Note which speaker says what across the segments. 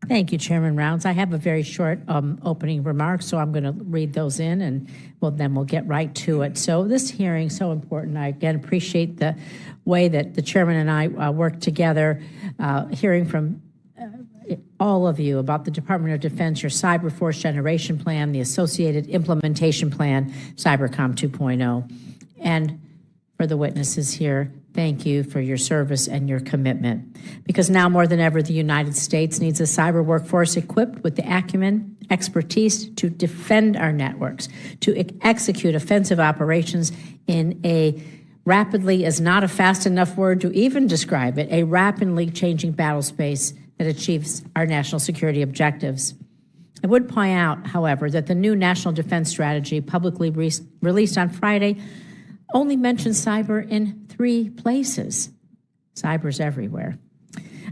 Speaker 1: Thank you, Chairman Rounds. I have a very short opening remarks, so I'm going to read those in, and then we'll get right to it. So this hearing is so important. I again appreciate the way that the chairman and I work together, hearing from all of you about the Department of Defense, your Cyber Force Generation Plan, the associated implementation plan, Cybercom 2.0. And for the witnesses here, thank you for your service and your commitment. Because now more than ever, the United States needs a cyber workforce equipped with the acumen, expertise to defend our networks, to execute offensive operations in a rapidly is not a fast enough word to even describe it, a rapidly changing battle space that achieves our national security objectives. I would point out, however, that the new National Defense Strategy publicly released on Friday only mentions cyber in 3 places. Cyber's everywhere.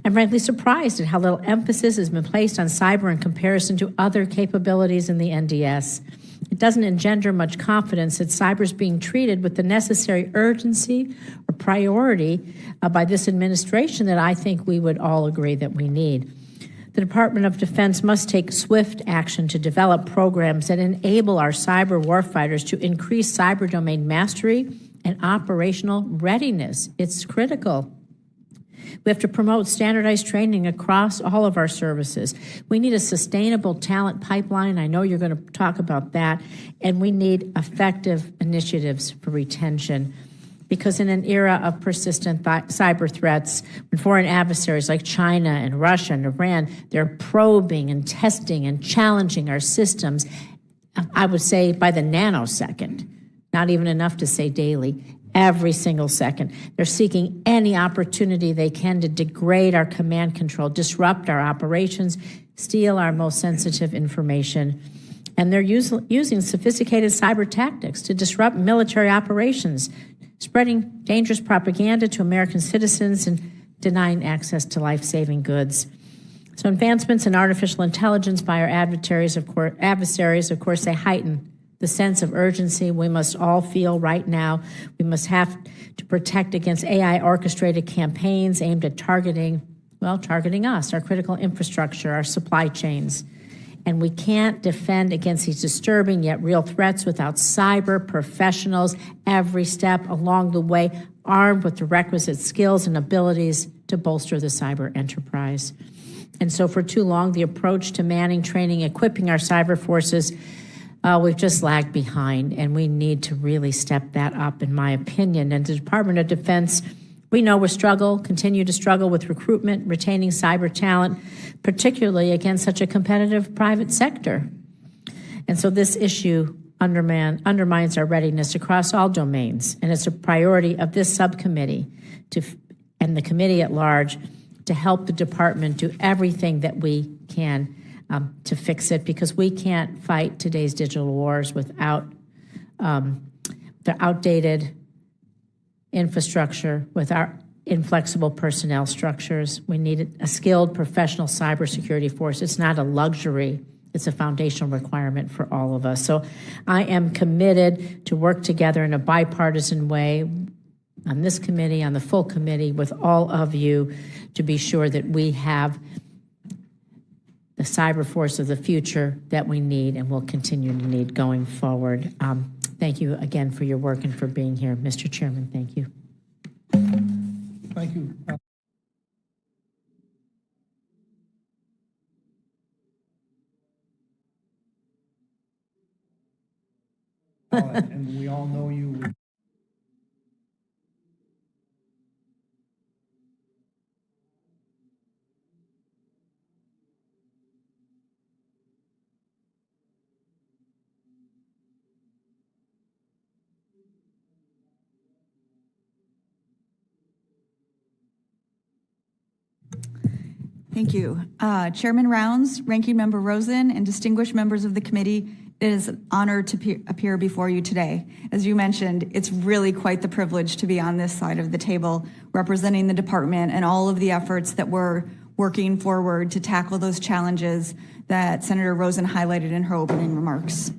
Speaker 1: I'm frankly surprised at how little emphasis has been placed on cyber in comparison to other capabilities in the NDS. It doesn't engender much confidence that cyber is being treated with the necessary urgency or priority by this administration that I think we would all agree that we need. The Department of Defense must take swift action to develop programs that enable our cyber warfighters to increase cyber domain mastery and operational readiness. It's critical. We have to promote standardized training across all of our services. We need a sustainable talent pipeline. I know you're going to talk about that. And we need effective initiatives for retention. Because in an era of persistent cyber threats, when foreign adversaries like China and Russia and Iran, they're probing and testing and challenging our systems, I would say by the nanosecond, not even enough to say daily, every single second. They're seeking any opportunity they can to degrade our command control, disrupt our operations, steal our most sensitive information. And they're using sophisticated cyber tactics to disrupt military operations, spreading dangerous propaganda to American citizens and denying access to life-saving goods. So advancements in artificial intelligence by our adversaries, of course, they heighten the sense of urgency we must all feel right now. We must have to protect against AI-orchestrated campaigns aimed at targeting us, our critical infrastructure, our supply chains. And we can't defend against these disturbing yet real threats without cyber professionals every step along the way, armed with the requisite skills and abilities to bolster the cyber enterprise. And so for too long, the approach to manning, training, equipping our cyber forces, we've just lagged behind, and we need to really step that up, in my opinion. And the Department of Defense, we know continue to struggle with recruitment, retaining cyber talent, particularly against such a competitive private sector. And so this issue undermines our readiness across all domains, and it's a priority of this subcommittee and the committee at large to help the department do everything that we can to fix it, because we can't fight today's digital wars without the outdated infrastructure, with our inflexible personnel structures. We need a skilled professional cybersecurity force. It's not a luxury. It's a foundational requirement for all of us. So I am committed to work together in a bipartisan way on this committee, on the full committee, with all of you to be sure that we have the cyber force of the future that we need and will continue to need going forward. Thank you again for your work and for being here. Mr. Chairman, thank you.
Speaker 2: Thank you. And we all know you.
Speaker 3: Thank you. Chairman Rounds, Ranking Member Rosen, and distinguished members of the committee, it is an honor to appear before you today. As you mentioned, it's really quite the privilege to be on this side of the table, representing the department and all of the efforts that we're working forward to tackle those challenges that Senator Rosen highlighted in her opening remarks.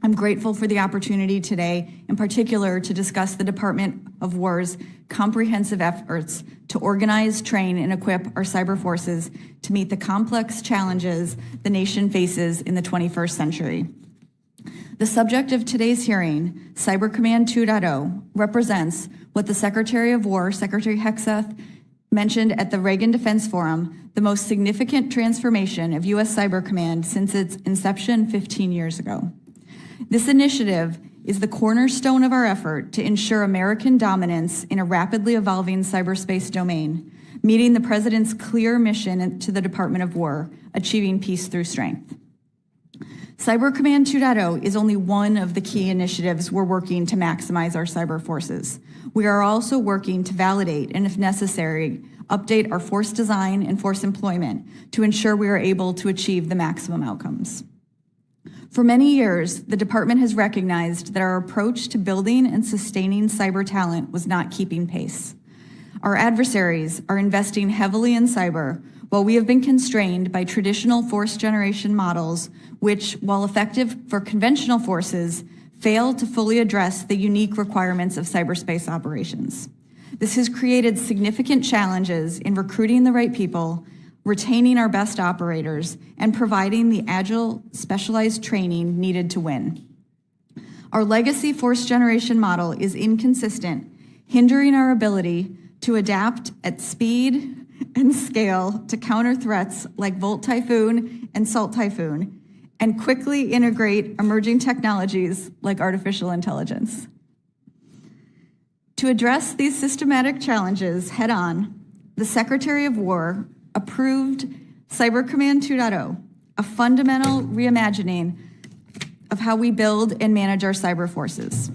Speaker 3: I'm grateful for the opportunity today, in particular, to discuss the Department of War's comprehensive efforts to organize, train, and equip our cyber forces to meet the complex challenges the nation faces in the 21st century. The subject of today's hearing, Cyber Command 2.0, represents what the Secretary of War, Secretary Hegseth, mentioned at the Reagan Defense Forum, the most significant transformation of U.S. Cyber Command since its inception 15 years ago. This initiative is the cornerstone of our effort to ensure American dominance in a rapidly evolving cyberspace domain, meeting the President's clear mission to the Department of War, achieving peace through strength. Cyber Command 2.0 is only one of the key initiatives we're working to maximize our cyber forces. We are also working to validate and, if necessary, update our force design and force employment to ensure we are able to achieve the maximum outcomes. For many years, the department has recognized that our approach to building and sustaining cyber talent was not keeping pace. Our adversaries are investing heavily in cyber, while we have been constrained by traditional force generation models, which, while effective for conventional forces, fail to fully address the unique requirements of cyberspace operations. This has created significant challenges in recruiting the right people, retaining our best operators, and providing the agile, specialized training needed to win. Our legacy force generation model is inconsistent, hindering our ability to adapt at speed and scale to counter threats like Volt Typhoon and Salt Typhoon, and quickly integrate emerging technologies like artificial intelligence. To address these systematic challenges head-on, the Secretary of War approved Cyber Command 2.0, a fundamental reimagining of how we build and manage our cyber forces.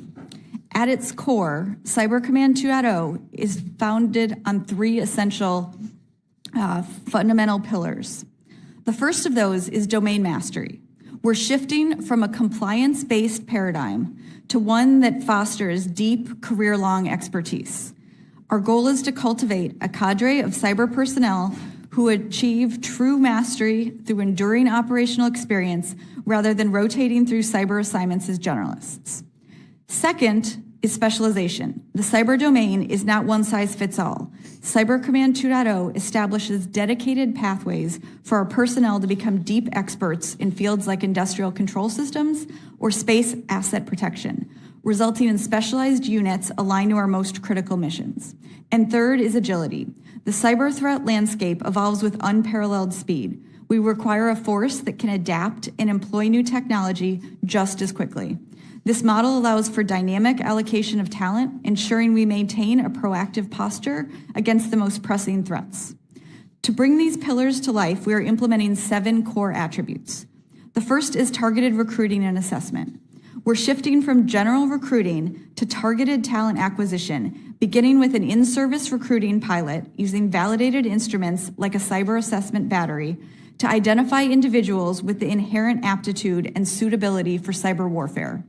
Speaker 3: At its core, Cyber Command 2.0 is founded on three essential fundamental pillars. The first of those is domain mastery. We're shifting from a compliance-based paradigm to one that fosters deep, career-long expertise. Our goal is to cultivate a cadre of cyber personnel who achieve true mastery through enduring operational experience rather than rotating through cyber assignments as generalists. Second is specialization. The cyber domain is not one size fits all. Cyber Command 2.0 establishes dedicated pathways for our personnel to become deep experts in fields like industrial control systems or space asset protection, resulting in specialized units aligned to our most critical missions. And third is agility. The cyber threat landscape evolves with unparalleled speed. We require a force that can adapt and employ new technology just as quickly. This model allows for dynamic allocation of talent, ensuring we maintain a proactive posture against the most pressing threats. To bring these pillars to life, we are implementing 7 core attributes. The first is targeted recruiting and assessment. We're shifting from general recruiting to targeted talent acquisition, beginning with an in-service recruiting pilot using validated instruments like a cyber assessment battery to identify individuals with the inherent aptitude and suitability for cyber warfare.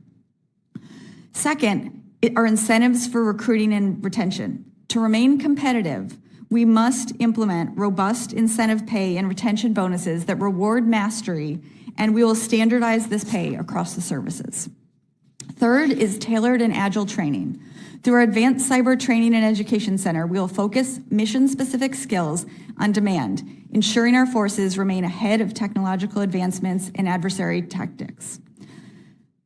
Speaker 3: Second are incentives for recruiting and retention. To remain competitive, we must implement robust incentive pay and retention bonuses that reward mastery, and we will standardize this pay across the services. Third is tailored and agile training. Through our Advanced Cyber Training and Education Center, we will focus mission-specific skills on demand, ensuring our forces remain ahead of technological advancements and adversary tactics.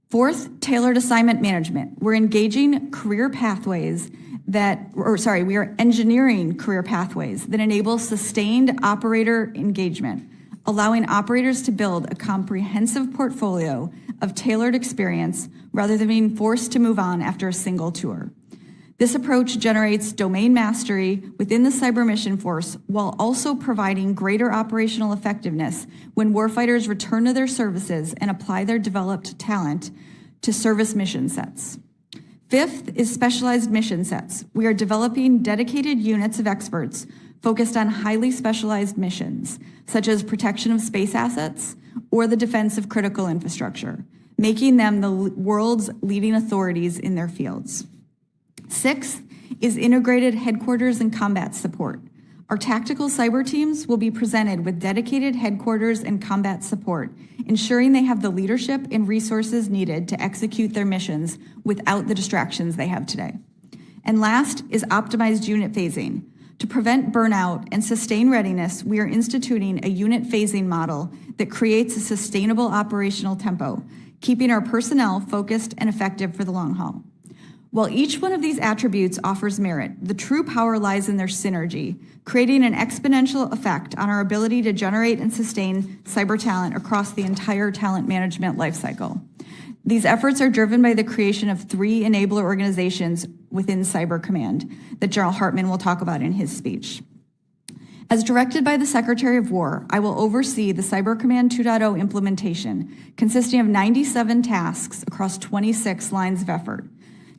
Speaker 3: Fourth, tailored assignment management. We're engaging career pathways we are engineering career pathways that enable sustained operator engagement, allowing operators to build a comprehensive portfolio of tailored experience rather than being forced to move on after a single tour. This approach generates domain mastery within the cyber mission force while also providing greater operational effectiveness when warfighters return to their services and apply their developed talent to service mission sets. Fifth is specialized mission sets. We are developing dedicated units of experts focused on highly specialized missions, such as protection of space assets or the defense of critical infrastructure, making them the world's leading authorities in their fields. Sixth is integrated headquarters and combat support. Our tactical cyber teams will be presented with dedicated headquarters and combat support, ensuring they have the leadership and resources needed to execute their missions without the distractions they have today. And last is optimized unit phasing. To prevent burnout and sustain readiness, we are instituting a unit phasing model that creates a sustainable operational tempo, keeping our personnel focused and effective for the long haul. While each one of these attributes offers merit, the true power lies in their synergy, creating an exponential effect on our ability to generate and sustain cyber talent across the entire talent management lifecycle. These efforts are driven by the creation of 3 enabler organizations within Cyber Command that General Hartman will talk about in his speech. As directed by the Secretary of War, I will oversee the Cyber Command 2.0 implementation, consisting of 97 tasks across 26 lines of effort.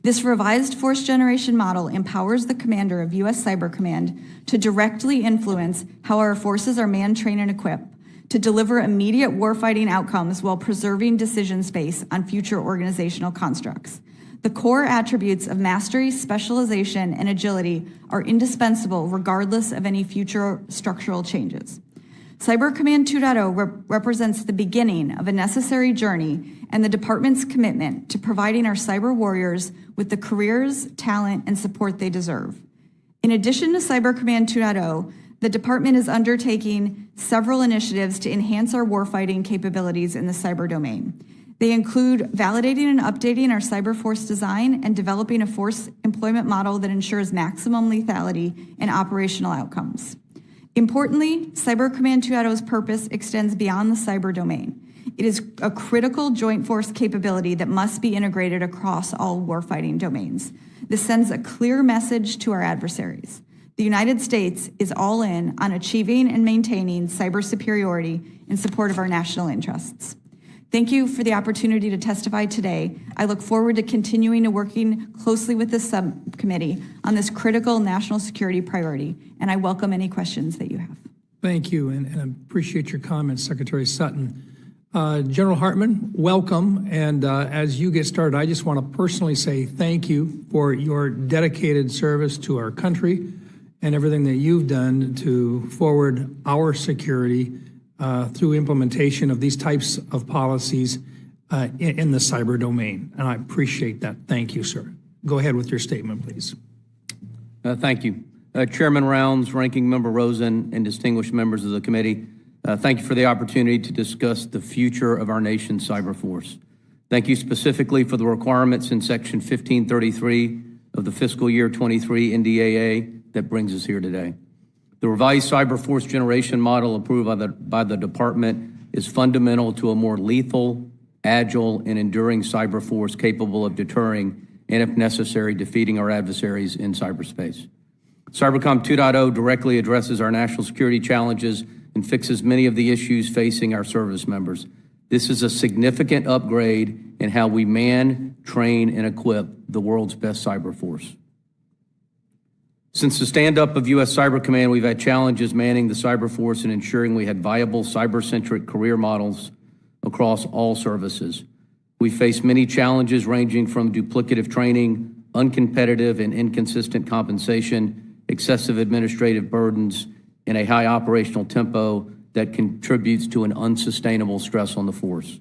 Speaker 3: This revised force generation model empowers the commander of U.S. Cyber Command to directly influence how our forces are manned, trained, and equipped, to deliver immediate warfighting outcomes while preserving decision space on future organizational constructs. The core attributes of mastery, specialization, and agility are indispensable regardless of any future structural changes. Cyber Command 2.0 represents the beginning of a necessary journey and the department's commitment to providing our cyber warriors with the careers, talent, and support they deserve. In addition to Cyber Command 2.0, the department is undertaking several initiatives to enhance our warfighting capabilities in the cyber domain. They include validating and updating our cyber force design and developing a force employment model that ensures maximum lethality and operational outcomes. Importantly, Cyber Command 2.0's purpose extends beyond the cyber domain. It is a critical joint force capability that must be integrated across all warfighting domains. This sends a clear message to our adversaries. The United States is all in on achieving and maintaining cyber superiority in support of our national interests. Thank you for the opportunity to testify today. I look forward to continuing to working closely with the subcommittee on this critical national security priority, and I welcome any questions that you have.
Speaker 2: Thank you, and I appreciate your comments, Secretary Sutton. General Hartman, welcome, and as you get started, I just want to personally say thank you for your dedicated service to our country and everything that you've done to forward our security through implementation of these types of policies in the cyber domain. And I appreciate that. Thank you, sir. Go ahead with your statement, please.
Speaker 4: Thank you. Chairman Rounds, Ranking Member Rosen, and distinguished members of the committee, thank you for the opportunity to discuss the future of our nation's cyber force. Thank you specifically for the requirements in Section 1533 of the fiscal year 23 NDAA that brings us here today. The revised cyber force generation model approved by the department is fundamental to a more lethal, agile, and enduring cyber force capable of deterring and, if necessary, defeating our adversaries in cyberspace. Cybercom 2.0 directly addresses our national security challenges and fixes many of the issues facing our service members. This is a significant upgrade in how we man, train, and equip the world's best cyber force. Since the stand-up of U.S. Cyber Command, we've had challenges manning the cyber force and ensuring we had viable cyber-centric career models across all services. We faced many challenges ranging from duplicative training, uncompetitive and inconsistent compensation, excessive administrative burdens, and a high operational tempo that contributes to an unsustainable stress on the force.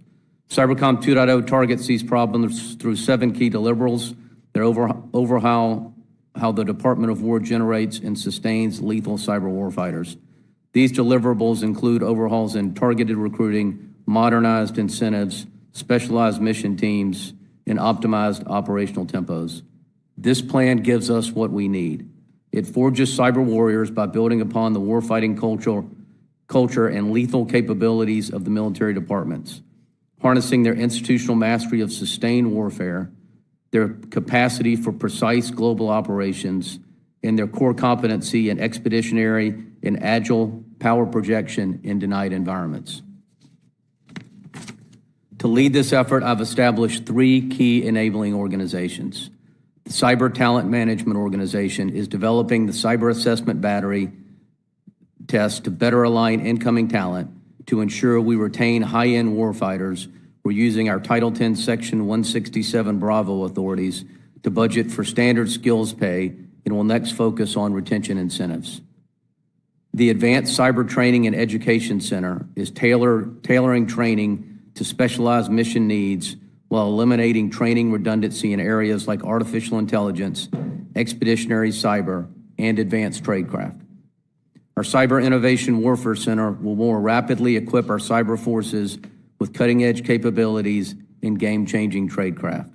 Speaker 4: Cybercom 2.0 targets these problems through 7 key deliverables that overhaul how the Department of War generates and sustains lethal cyber warfighters. These deliverables include overhauls in targeted recruiting, modernized incentives, specialized mission teams, and optimized operational tempos. This plan gives us what we need. It forges cyber warriors by building upon the warfighting culture and lethal capabilities of the military departments, harnessing their institutional mastery of sustained warfare, their capacity for precise global operations, and their core competency in expeditionary and agile power projection in denied environments. To lead this effort, I've established 3 key enabling organizations. The Cyber Talent Management Organization is developing the Cyber Assessment Battery test to better align incoming talent to ensure we retain high-end warfighters. We're using our Title 10 Section 167 Bravo authorities to budget for standard skills pay and will next focus on retention incentives. The Advanced Cyber Training and Education Center is tailoring training to specialized mission needs while eliminating training redundancy in areas like artificial intelligence, expeditionary cyber, and advanced tradecraft. Our Cyber Innovation Warfare Center will more rapidly equip our cyber forces with cutting-edge capabilities and game-changing tradecraft.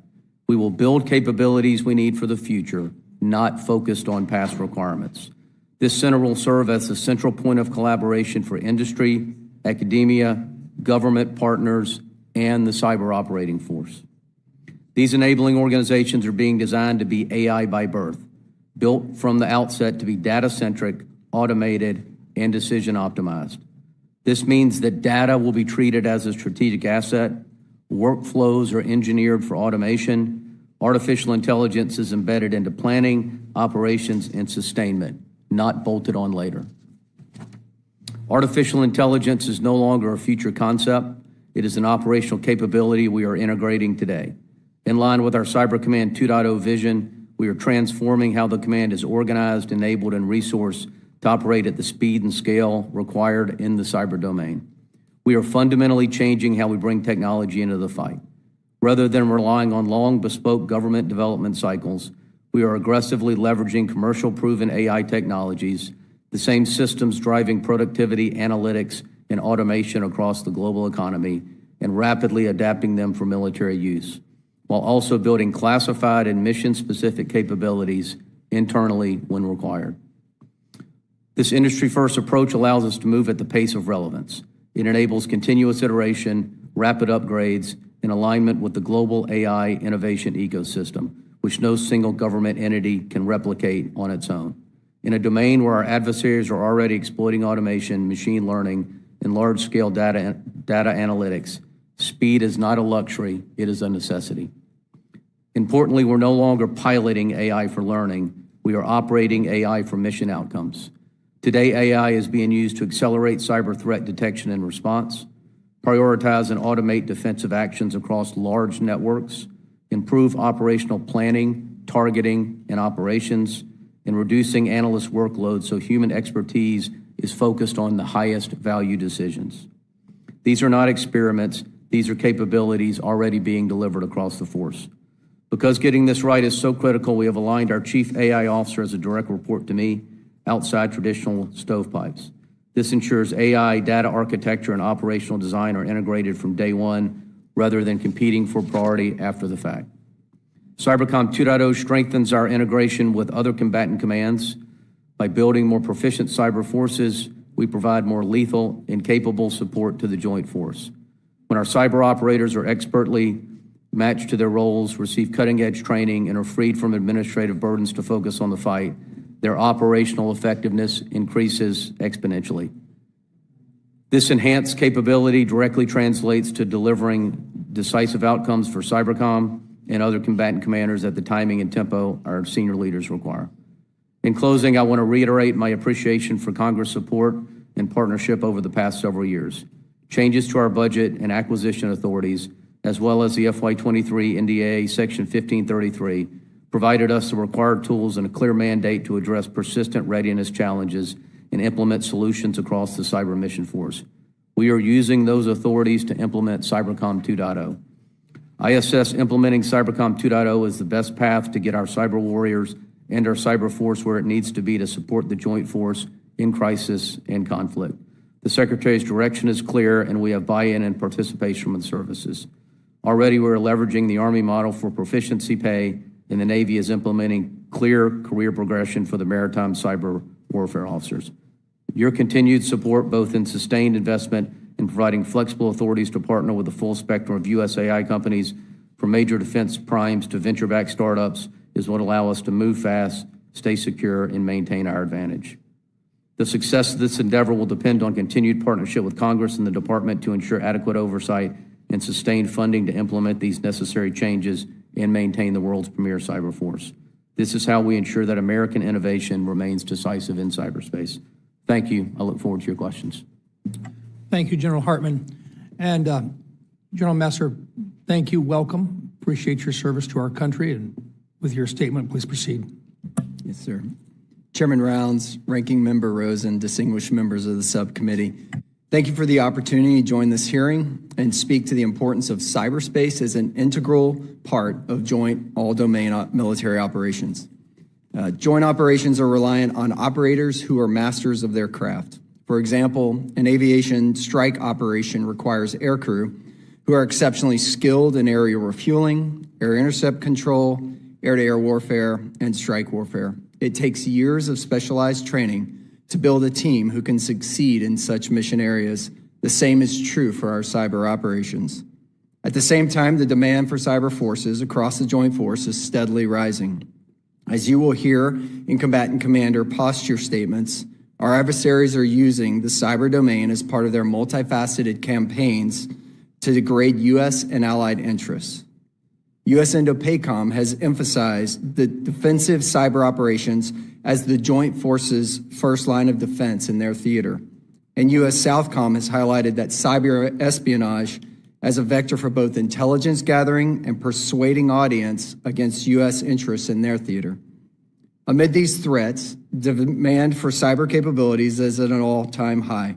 Speaker 4: We will build capabilities we need for the future, not focused on past requirements. This center will serve as the central point of collaboration for industry, academia, government partners, and the cyber operating force. These enabling organizations are being designed to be AI by birth, built from the outset to be data-centric, automated, and decision-optimized. This means that data will be treated as a strategic asset, workflows are engineered for automation, artificial intelligence is embedded into planning, operations, and sustainment, not bolted on later. Artificial intelligence is no longer a future concept. It is an operational capability we are integrating today. In line with our Cyber Command 2.0 vision, we are transforming how the command is organized, enabled, and resourced to operate at the speed and scale required in the cyber domain. We are fundamentally changing how we bring technology into the fight. Rather than relying on long, bespoke government development cycles, we are aggressively leveraging commercial proven AI technologies, the same systems driving productivity, analytics, and automation across the global economy, and rapidly adapting them for military use, while also building classified and mission-specific capabilities internally when required. This industry-first approach allows us to move at the pace of relevance. It enables continuous iteration, rapid upgrades, and alignment with the global AI innovation ecosystem, which no single government entity can replicate on its own. In a domain where our adversaries are already exploiting automation, machine learning, and large-scale data analytics, speed is not a luxury, it is a necessity. Importantly, we're no longer piloting AI for learning, we are operating AI for mission outcomes. Today, AI is being used to accelerate cyber threat detection and response, prioritize and automate defensive actions across large networks, improve operational planning, targeting, and operations, and reducing analyst workload so human expertise is focused on the highest value decisions. These are not experiments, these are capabilities already being delivered across the force. Because getting this right is so critical, we have aligned our Chief AI Officer as a direct report to me, outside traditional stovepipes. This ensures AI, data architecture, and operational design are integrated from day one rather than competing for priority after the fact. Cybercom 2.0 strengthens our integration with other combatant commands. By building more proficient cyber forces, we provide more lethal and capable support to the joint force. When our cyber operators are expertly matched to their roles, receive cutting-edge training, and are freed from administrative burdens to focus on the fight, their operational effectiveness increases exponentially. This enhanced capability directly translates to delivering decisive outcomes for Cybercom and other combatant commanders at the timing and tempo our senior leaders require. In closing, I want to reiterate my appreciation for Congress' support and partnership over the past several years. Changes to our budget and acquisition authorities, as well as the FY23 NDAA Section 1533, provided us the required tools and a clear mandate to address persistent readiness challenges and implement solutions across the cyber mission force. We are using those authorities to implement Cybercom 2.0. I assess implementing Cybercom 2.0 as the best path to get our cyber warriors and our cyber force where it needs to be to support the joint force in crisis and conflict. The Secretary's direction is clear, and we have buy-in and participation from the services. Already, we're leveraging the Army model for proficiency pay, and the Navy is implementing clear career progression for the maritime cyber warfare officers. Your continued support, both in sustained investment and providing flexible authorities to partner with the full spectrum of U.S. AI companies, from major defense primes to venture-backed startups, is what allow us to move fast, stay secure, and maintain our advantage. The success of this endeavor will depend on continued partnership with Congress and the Department to ensure adequate oversight and sustained funding to implement these necessary changes and maintain the world's premier cyber force. This is how we ensure that American innovation remains decisive in cyberspace. Thank you. I look forward to your questions.
Speaker 2: Thank you, General Hartman. And General Messer, thank you. Welcome. Appreciate your service to our country. And with your statement, please proceed.
Speaker 5: Yes, sir. Chairman Rounds, Ranking Member Rosen, distinguished members of the subcommittee, thank you for the opportunity to join this hearing and speak to the importance of cyberspace as an integral part of joint all-domain military operations. Joint operations are reliant on operators who are masters of their craft. For example, an aviation strike operation requires aircrew who are exceptionally skilled in aerial refueling, air intercept control, air-to-air warfare, and strike warfare. It takes years of specialized training to build a team who can succeed in such mission areas. The same is true for our cyber operations. At the same time, the demand for cyber forces across the Joint Force is steadily rising. As you will hear in Combatant Commander posture statements, our adversaries are using the cyber domain as part of their multifaceted campaigns to degrade U.S. and allied interests. U.S. Indo-PACOM has emphasized the defensive cyber operations as the Joint Forces' first line of defense in their theater. And U.S. Southcom has highlighted that cyber espionage as a vector for both intelligence gathering and persuading audience against U.S. interests in their theater. Amid these threats, demand for cyber capabilities is at an all-time high.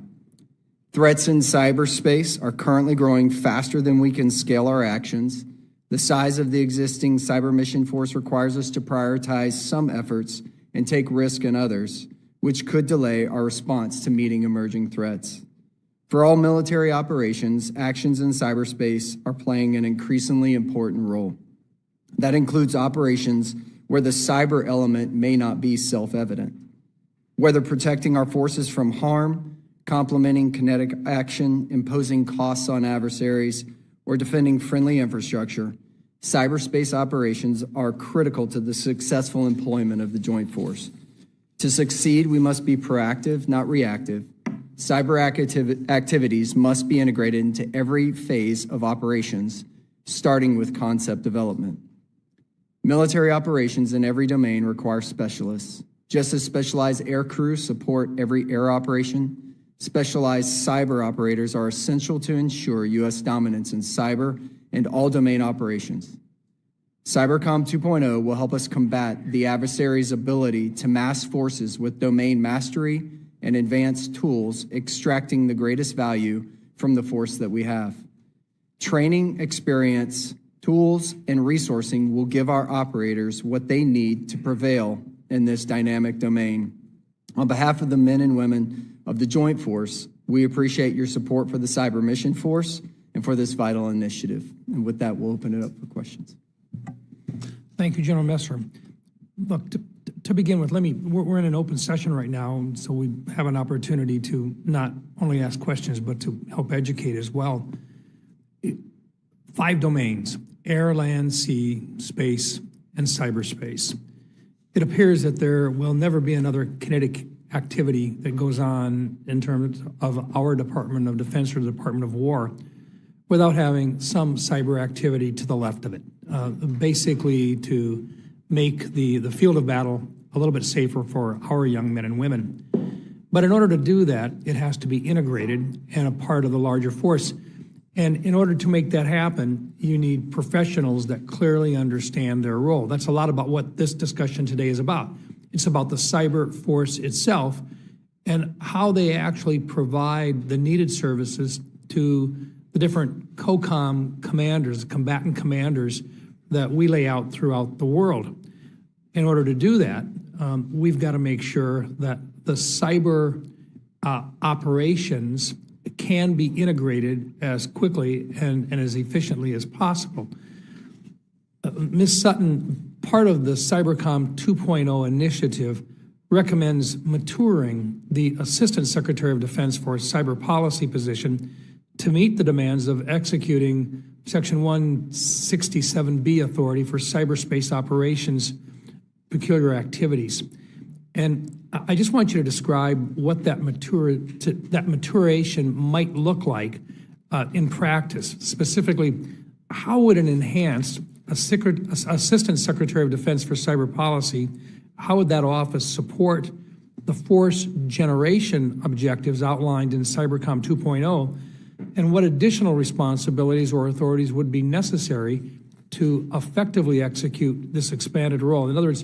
Speaker 5: Threats in cyberspace are currently growing faster than we can scale our actions. The size of the existing cyber mission force requires us to prioritize some efforts and take risk in others, which could delay our response to meeting emerging threats. For all military operations, actions in cyberspace are playing an increasingly important role. That includes operations where the cyber element may not be self-evident. Whether protecting our forces from harm, complementing kinetic action, imposing costs on adversaries, or defending friendly infrastructure, cyberspace operations are critical to the successful employment of the Joint Force. To succeed, we must be proactive, not reactive. Cyber activities must be integrated into every phase of operations, starting with concept development. Military operations in every domain require specialists. Just as specialized air crews support every air operation, specialized cyber operators are essential to ensure U.S. dominance in cyber and all domain operations. Cybercom 2.0 will help us combat the adversary's ability to mass forces with domain mastery and advanced tools, extracting the greatest value from the force that we have. Training, experience, tools, and resourcing will give our operators what they need to prevail in this dynamic domain. On behalf of the men and women of the Joint Force, we appreciate your support for the Cyber Mission Force and for this vital initiative. And with that, we'll open it up for questions.
Speaker 2: Thank you, General Messer. Look, to begin with, we're in an open session right now, so we have an opportunity to not only ask questions, but to help educate as well. 5 domains: air, land, sea, space, and cyberspace. It appears that there will never be another kinetic activity that goes on in terms of our Department of Defense or the Department of War without having some cyber activity to the left of it, basically to make the field of battle a little bit safer for our young men and women. But in order to do that, it has to be integrated and a part of the larger force. And in order to make that happen, you need professionals that clearly understand their role. That's a lot about what this discussion today is about. It's about the cyber force itself and how they actually provide the needed services to the different COCOM commanders, combatant commanders that we lay out throughout the world. In order to do that, we've got to make sure that the cyber operations can be integrated as quickly and as efficiently as possible. Ms. Sutton, part of the Cybercom 2.0 initiative recommends maturing the Assistant Secretary of Defense for Cyber Policy position to meet the demands of executing Section 167B authority for cyberspace operations peculiar activities. And I just want you to describe what that maturation might look like in practice. Specifically, how would an enhanced Assistant Secretary of Defense for Cyber Policy, how would that office support the force generation objectives outlined in Cybercom 2.0, and what additional responsibilities or authorities would be necessary to effectively execute this expanded role? In other words,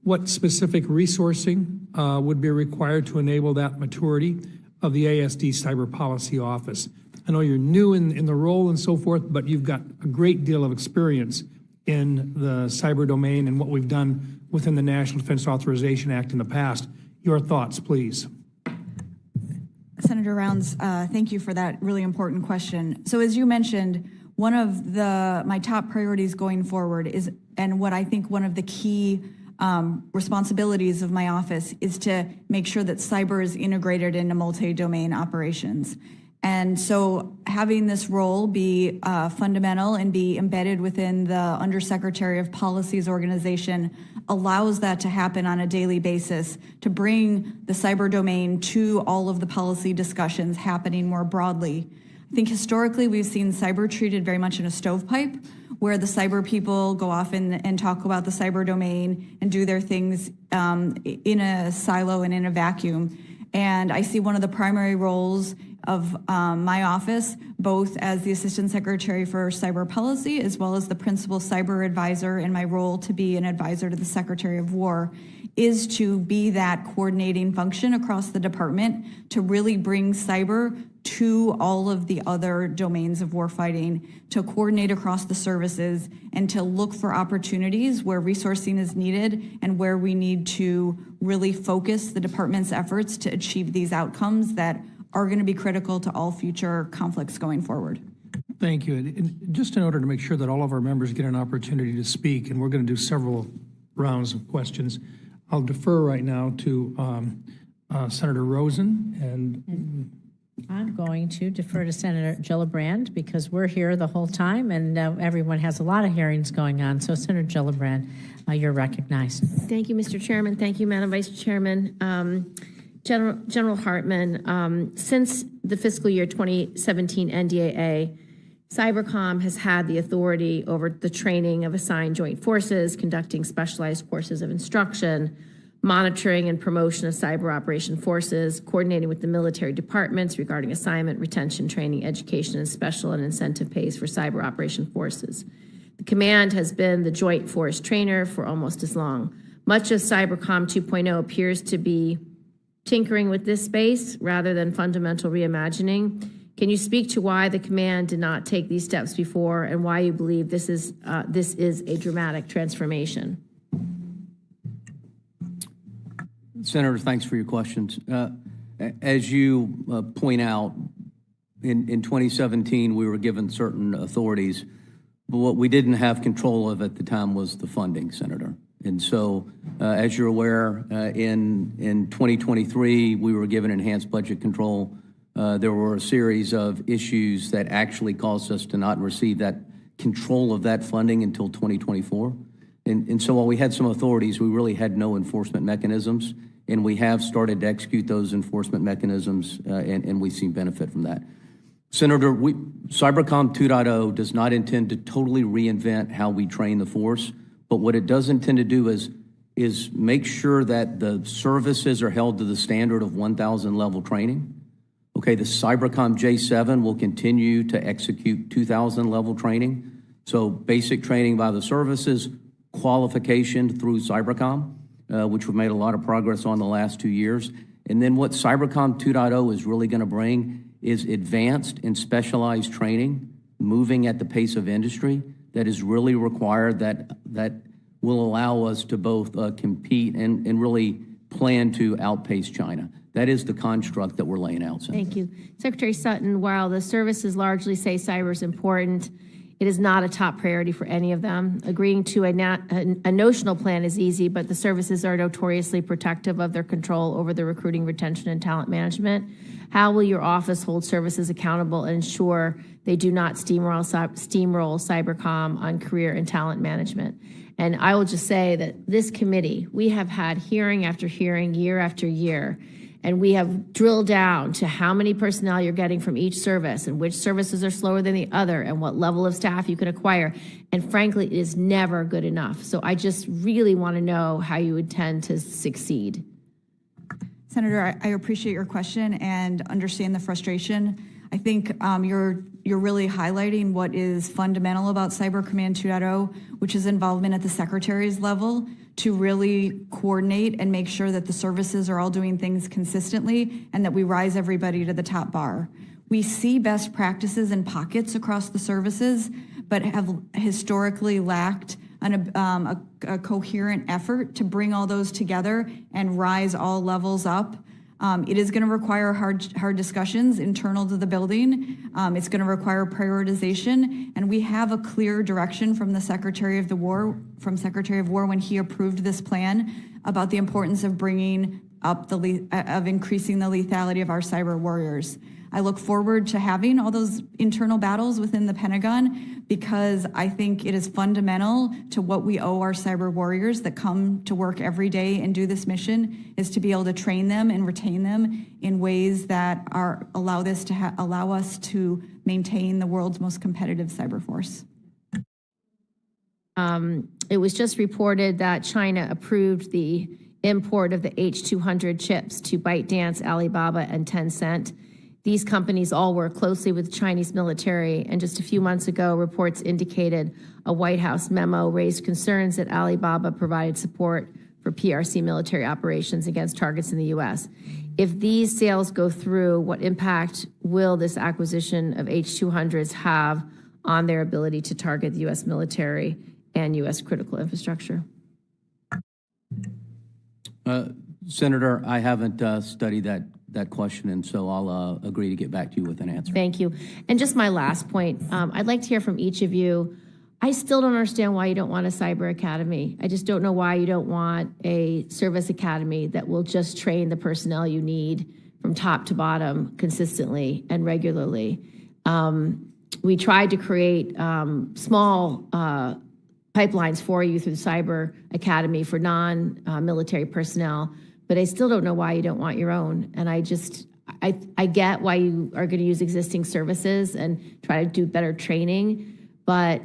Speaker 2: what specific resourcing would be required to enable that maturity of the ASD Cyber Policy Office? I know you're new in the role and so forth, but you've got a great deal of experience in the cyber domain and what we've done within the National Defense Authorization Act in the past. Your thoughts, please.
Speaker 3: Senator Rounds, thank you for that really important question. So as you mentioned, one of my top priorities going forward is, and what I think one of the key responsibilities of my office is to make sure that cyber is integrated into multi-domain operations. And so having this role be fundamental and be embedded within the Undersecretary of Policy's organization allows that to happen on a daily basis, to bring the cyber domain to all of the policy discussions happening more broadly. I think historically we've seen cyber treated very much in a stovepipe, where the cyber people go off and talk about the cyber domain and do their things in a silo and in a vacuum. And I see one of the primary roles of my office, both as the Assistant Secretary for Cyber Policy as well as the Principal Cyber Advisor, and my role to be an advisor to the Secretary of War, is to be that coordinating function across the department to really bring cyber to all of the other domains of warfighting, to coordinate across the services, and to look for opportunities where resourcing is needed and where we need to really focus the department's efforts to achieve these outcomes that are going to be critical to all future conflicts going forward.
Speaker 2: Thank you. And just in order to make sure that all of our members get an opportunity to speak, and we're going to do several rounds of questions, I'll defer right now to Senator Rosen. And
Speaker 1: I'm going to defer to Senator Gillibrand because we're here the whole time and everyone has a lot of hearings going on. So Senator Gillibrand, you're recognized.
Speaker 6: Thank you, Mr. Chairman. Thank you, Madam Vice Chairman. General Hartman, since the fiscal year 2017 NDAA, Cybercom has had the authority over the training of assigned joint forces, conducting specialized courses of instruction, monitoring and promotion of cyber operation forces, coordinating with the military departments regarding assignment, retention, training, education, and special and incentive pays for cyber operation forces. The command has been the joint force trainer for almost as long. Much of Cybercom 2.0 appears to be tinkering with this space rather than fundamental reimagining. Can you speak to why the command did not take these steps before and why you believe this is a dramatic transformation?
Speaker 4: Senator, thanks for your questions. As you point out, in 2017, we were given certain authorities, but what we didn't have control of at the time was the funding, Senator. And so, as you're aware, in 2023, we were given enhanced budget control. There were a series of issues that actually caused us to not receive that control of that funding until 2024. And so while we had some authorities, we really had no enforcement mechanisms, and we have started to execute those enforcement mechanisms, and we've seen benefit from that. Senator, Cybercom 2.0 does not intend to totally reinvent how we train the force, but what it does intend to do is make sure that the services are held to the standard of 1,000 level training. Okay, the Cybercom J7 will continue to execute 2,000 level training. So basic training by the services, qualification through Cybercom, which we've made a lot of progress on the last 2 years. And then what Cybercom 2.0 is really going to bring is advanced and specialized training, moving at the pace of industry, that is really required, that will allow us to both compete and really plan to outpace China. That is the construct that we're laying out, Senator.
Speaker 6: Thank you. Secretary Sutton, while the services largely say cyber is important, it is not a top priority for any of them. Agreeing to a notional plan is easy, but the services are notoriously protective of their control over the recruiting, retention, and talent management. How will your office hold services accountable and ensure they do not steamroll Cybercom on career and talent management? And I will just say that this committee, we have had hearing after hearing, year after year, and we have drilled down to how many personnel you're getting from each service and which services are slower than the other and what level of staff you can acquire. And frankly, it is never good enough. So I just really want to know how you intend to succeed.
Speaker 3: Senator, I appreciate your question and understand the frustration. I think you're really highlighting what is fundamental about Cyber Command 2.0, which is involvement at the secretary's level to really coordinate and make sure that the services are all doing things consistently and that we rise everybody to the top bar. We see best practices in pockets across the services, but have historically lacked a coherent effort to bring all those together and rise all levels up. It is going to require hard discussions internal to the building. It's going to require prioritization, and we have a clear direction from the Secretary of War when he approved this plan about the importance of bringing up of increasing the lethality of our cyber warriors. I look forward to having all those internal battles within the Pentagon because I think it is fundamental to what we owe our cyber warriors that come to work every day and do this mission is to be able to train them and retain them in ways that allow us to maintain the world's most competitive cyber force.
Speaker 6: It was just reported that China approved the import of the H200 chips to ByteDance, Alibaba, and Tencent. These companies all work closely with the Chinese military, and just a few months ago, reports indicated a White House memo raised concerns that Alibaba provided support for PRC military operations against targets in the U.S. If these sales go through, what impact will this acquisition of H200s have on their ability to target the U.S. military and U.S. critical infrastructure?
Speaker 4: Senator, I haven't studied that question, and so I'll agree to get back to you with an answer.
Speaker 6: Thank you. And just my last point, I'd like to hear from each of you. I still don't understand why you don't want a cyber academy. I just don't know why you don't want a service academy that will just train the personnel you need from top to bottom consistently and regularly. We tried to create small pipelines for you through the Cyber Academy for non-military personnel, but I still don't know why you don't want your own. And I get why you are going to use existing services and try to do better training, but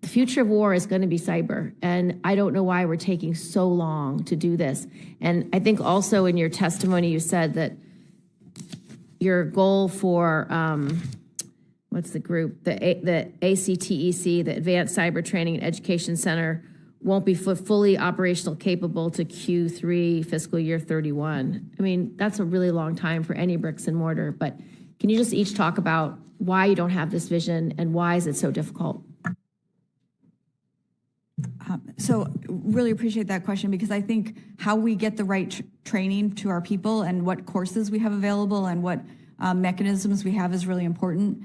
Speaker 6: the future of war is going to be cyber. And I don't know why we're taking so long to do this. And I think also in your testimony, you said that your goal for, what's the group? The ACTEC, the Advanced Cyber Training and Education Center, won't be fully operational capable to Q3 fiscal year 31. I mean, that's a really long time for any bricks and mortar, but can you just each talk about why you don't have this vision and why is it so difficult?
Speaker 3: So really appreciate that question because I think how we get the right training to our people and what courses we have available and what mechanisms we have is really important.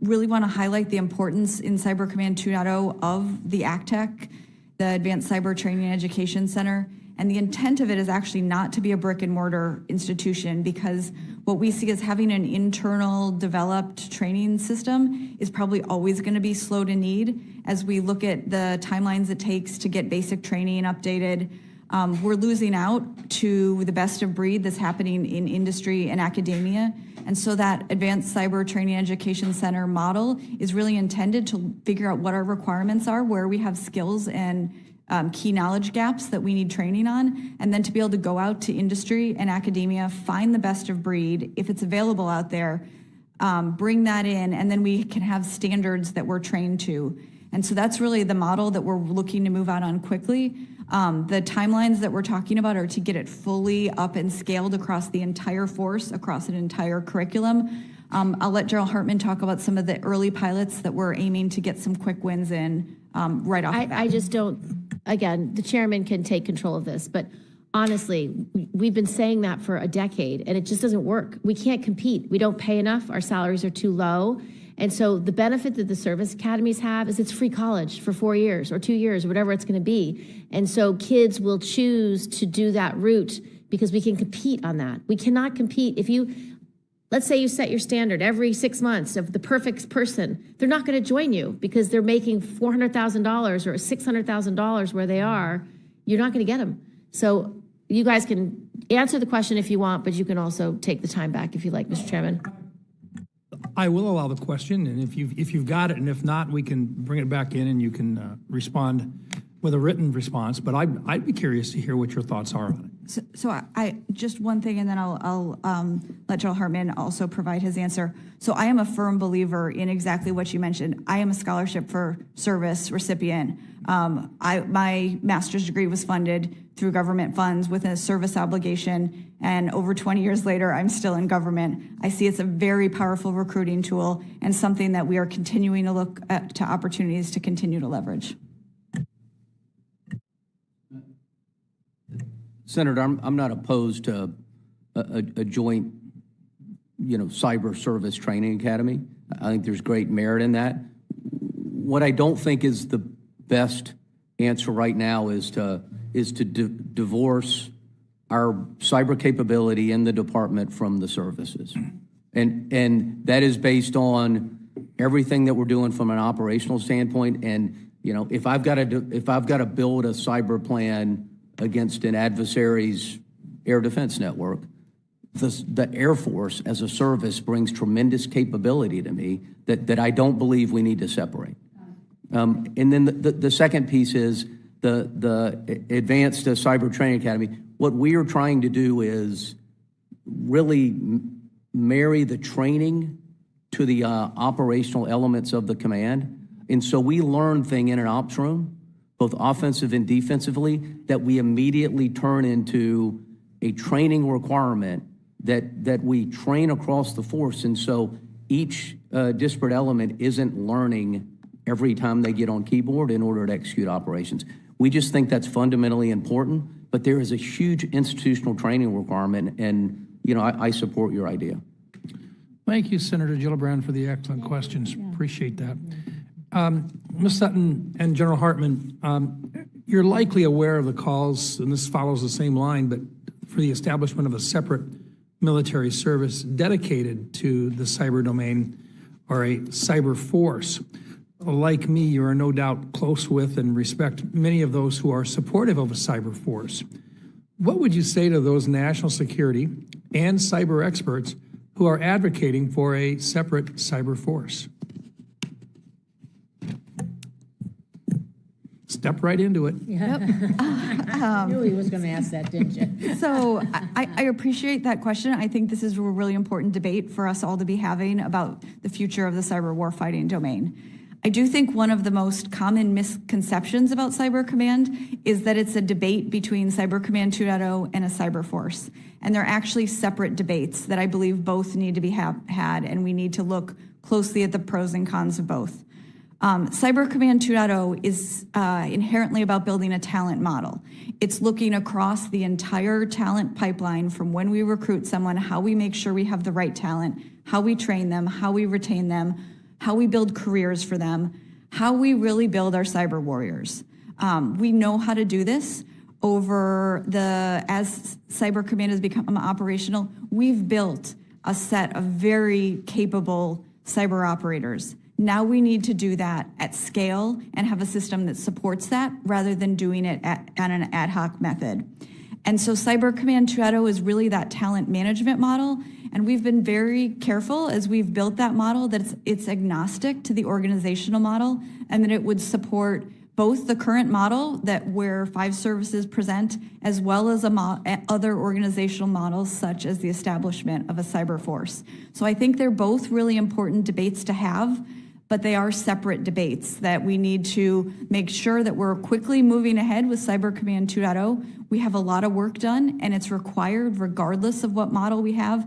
Speaker 3: Really want to highlight the importance in Cyber Command 2.0 of the ACTEC, the Advanced Cyber Training and Education Center. And the intent of it is actually not to be a brick and mortar institution because what we see as having an internal developed training system is probably always going to be slow to need. As we look at the timelines it takes to get basic training updated, we're losing out to the best of breed that's happening in industry and academia. And so that Advanced Cyber Training Education Center model is really intended to figure out what our requirements are, where we have skills and key knowledge gaps that we need training on, and then to be able to go out to industry and academia, find the best of breed, if it's available out there, bring that in, and then we can have standards that we're trained to. And so that's really the model that we're looking to move out on quickly. The timelines that we're talking about are to get it fully up and scaled across the entire force, across an entire curriculum. I'll let General Hartman talk about some of the early pilots that we're aiming to get some quick wins in right off the bat.
Speaker 6: I just don't, again, the chairman can take control of this, but honestly, we've been saying that for a decade and it just doesn't work. We can't compete. We don't pay enough. Our salaries are too low. And so the benefit that the service academies have is it's free college for 4 years or 2 years, or whatever it's going to be. And so kids will choose to do that route because we can compete on that. We cannot compete. If you, let's say you set your standard every 6 months of the perfect person, they're not going to join you because they're making $400,000 or $600,000 where they are. You're not going to get them. So you guys can answer the question if you want, but you can also take the time back if you like, Mr. Chairman.
Speaker 2: I will allow the question, and if you've got it, and if not, we can bring it back in and you can respond with a written response. But I'd be curious to hear what your thoughts are on
Speaker 3: So I just one thing, and then I'll let Joel Hartman also provide his answer. So I am a firm believer in exactly what you mentioned. I am a scholarship for service recipient. My master's degree was funded through government funds with a service obligation, and over 20 years later, I'm still in government. I see it's a very powerful recruiting tool and something that we are continuing to look at to opportunities to continue to leverage.
Speaker 4: Senator, I'm not opposed to a joint, cyber service training academy. I think there's great merit in that. What I don't think is the best answer right now is to divorce our cyber capability in the department from the services, and that is based on everything that we're doing from an operational standpoint. And if I've got to build a cyber plan against an adversary's air defense network, the Air Force as a service brings tremendous capability to me that I don't believe we need to separate. And then the second piece is the Advanced Cyber Training Academy. What we are trying to do is really marry the training to the operational elements of the command. And so we learn things in an ops room, both offensive and defensively, that we immediately turn into a training requirement that we train across the force. And so each disparate element isn't learning every time they get on keyboard in order to execute operations. We just think that's fundamentally important, but there is a huge institutional training requirement, and I support your idea.
Speaker 2: Thank you, Senator Gillibrand, for the excellent questions. Appreciate that. Ms. Sutton and General Hartman, you're likely aware of the calls, and this follows the same line, but for the establishment of a separate military service dedicated to the cyber domain, or a cyber force. Like me, you are no doubt close with and respect many of those who are supportive of a cyber force. What would you say to those national security and cyber experts who are advocating for a separate cyber force? Step right into it.
Speaker 1: I knew he was going to ask that, didn't you?
Speaker 3: So I appreciate that question. I think this is a really important debate for us all to be having about the future of the cyber warfighting domain. I do think one of the most common misconceptions about Cyber Command is that it's a debate between Cyber Command 2.0 and a cyber force. And they're actually separate debates that I believe both need to be had, and we need to look closely at the pros and cons of both. Cyber Command 2.0 is inherently about building a talent model. It's looking across the entire talent pipeline from when we recruit someone, how we make sure we have the right talent, how we train them, how we retain them, how we build careers for them, how we really build our cyber warriors. We know how to do this as Cyber Command has become operational. We've built a set of very capable cyber operators. Now we need to do that at scale and have a system that supports that rather than doing it on an ad hoc method. And so Cyber Command 2.0 is really that talent management model. And we've been very careful as we've built that model that it's agnostic to the organizational model, and that it would support both the current model where 5 services present, as well as other organizational models such as the establishment of a cyber force. So I think they're both really important debates to have, but they are separate debates that we need to make sure that we're quickly moving ahead with Cyber Command 2.0. We have a lot of work done, and it's required regardless of what model we have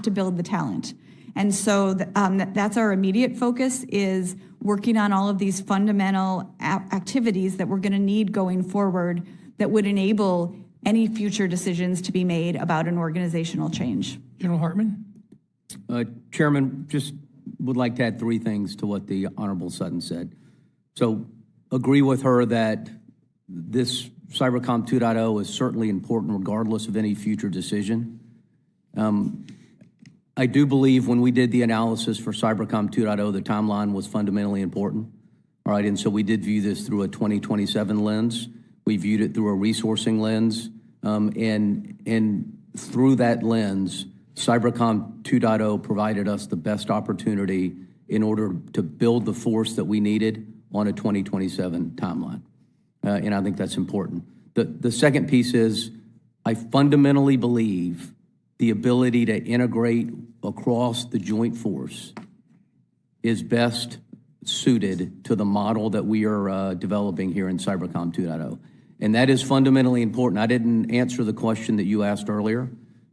Speaker 3: to build the talent. And so that's our immediate focus, is working on all of these fundamental activities that we're gonna need going forward that would enable any future decisions to be made about an organizational change.
Speaker 2: General Hartman?
Speaker 4: Chairman, just would like to add 3 things to what the Honorable Sutton said. So agree with her that this Cybercom 2.0 is certainly important regardless of any future decision. I do believe when we did the analysis for Cybercom 2.0, the timeline was fundamentally important. All right, and so we did view this through a 2027 lens. We viewed it through a resourcing lens, and through that lens, Cybercom 2.0 provided us the best opportunity in order to build the force that we needed on a 2027 timeline. And I think that's important. The second piece is, I fundamentally believe the ability to integrate across the joint force is best suited to the model that we are developing here in Cybercom 2.0. And that is fundamentally important. I didn't answer the question that you asked earlier,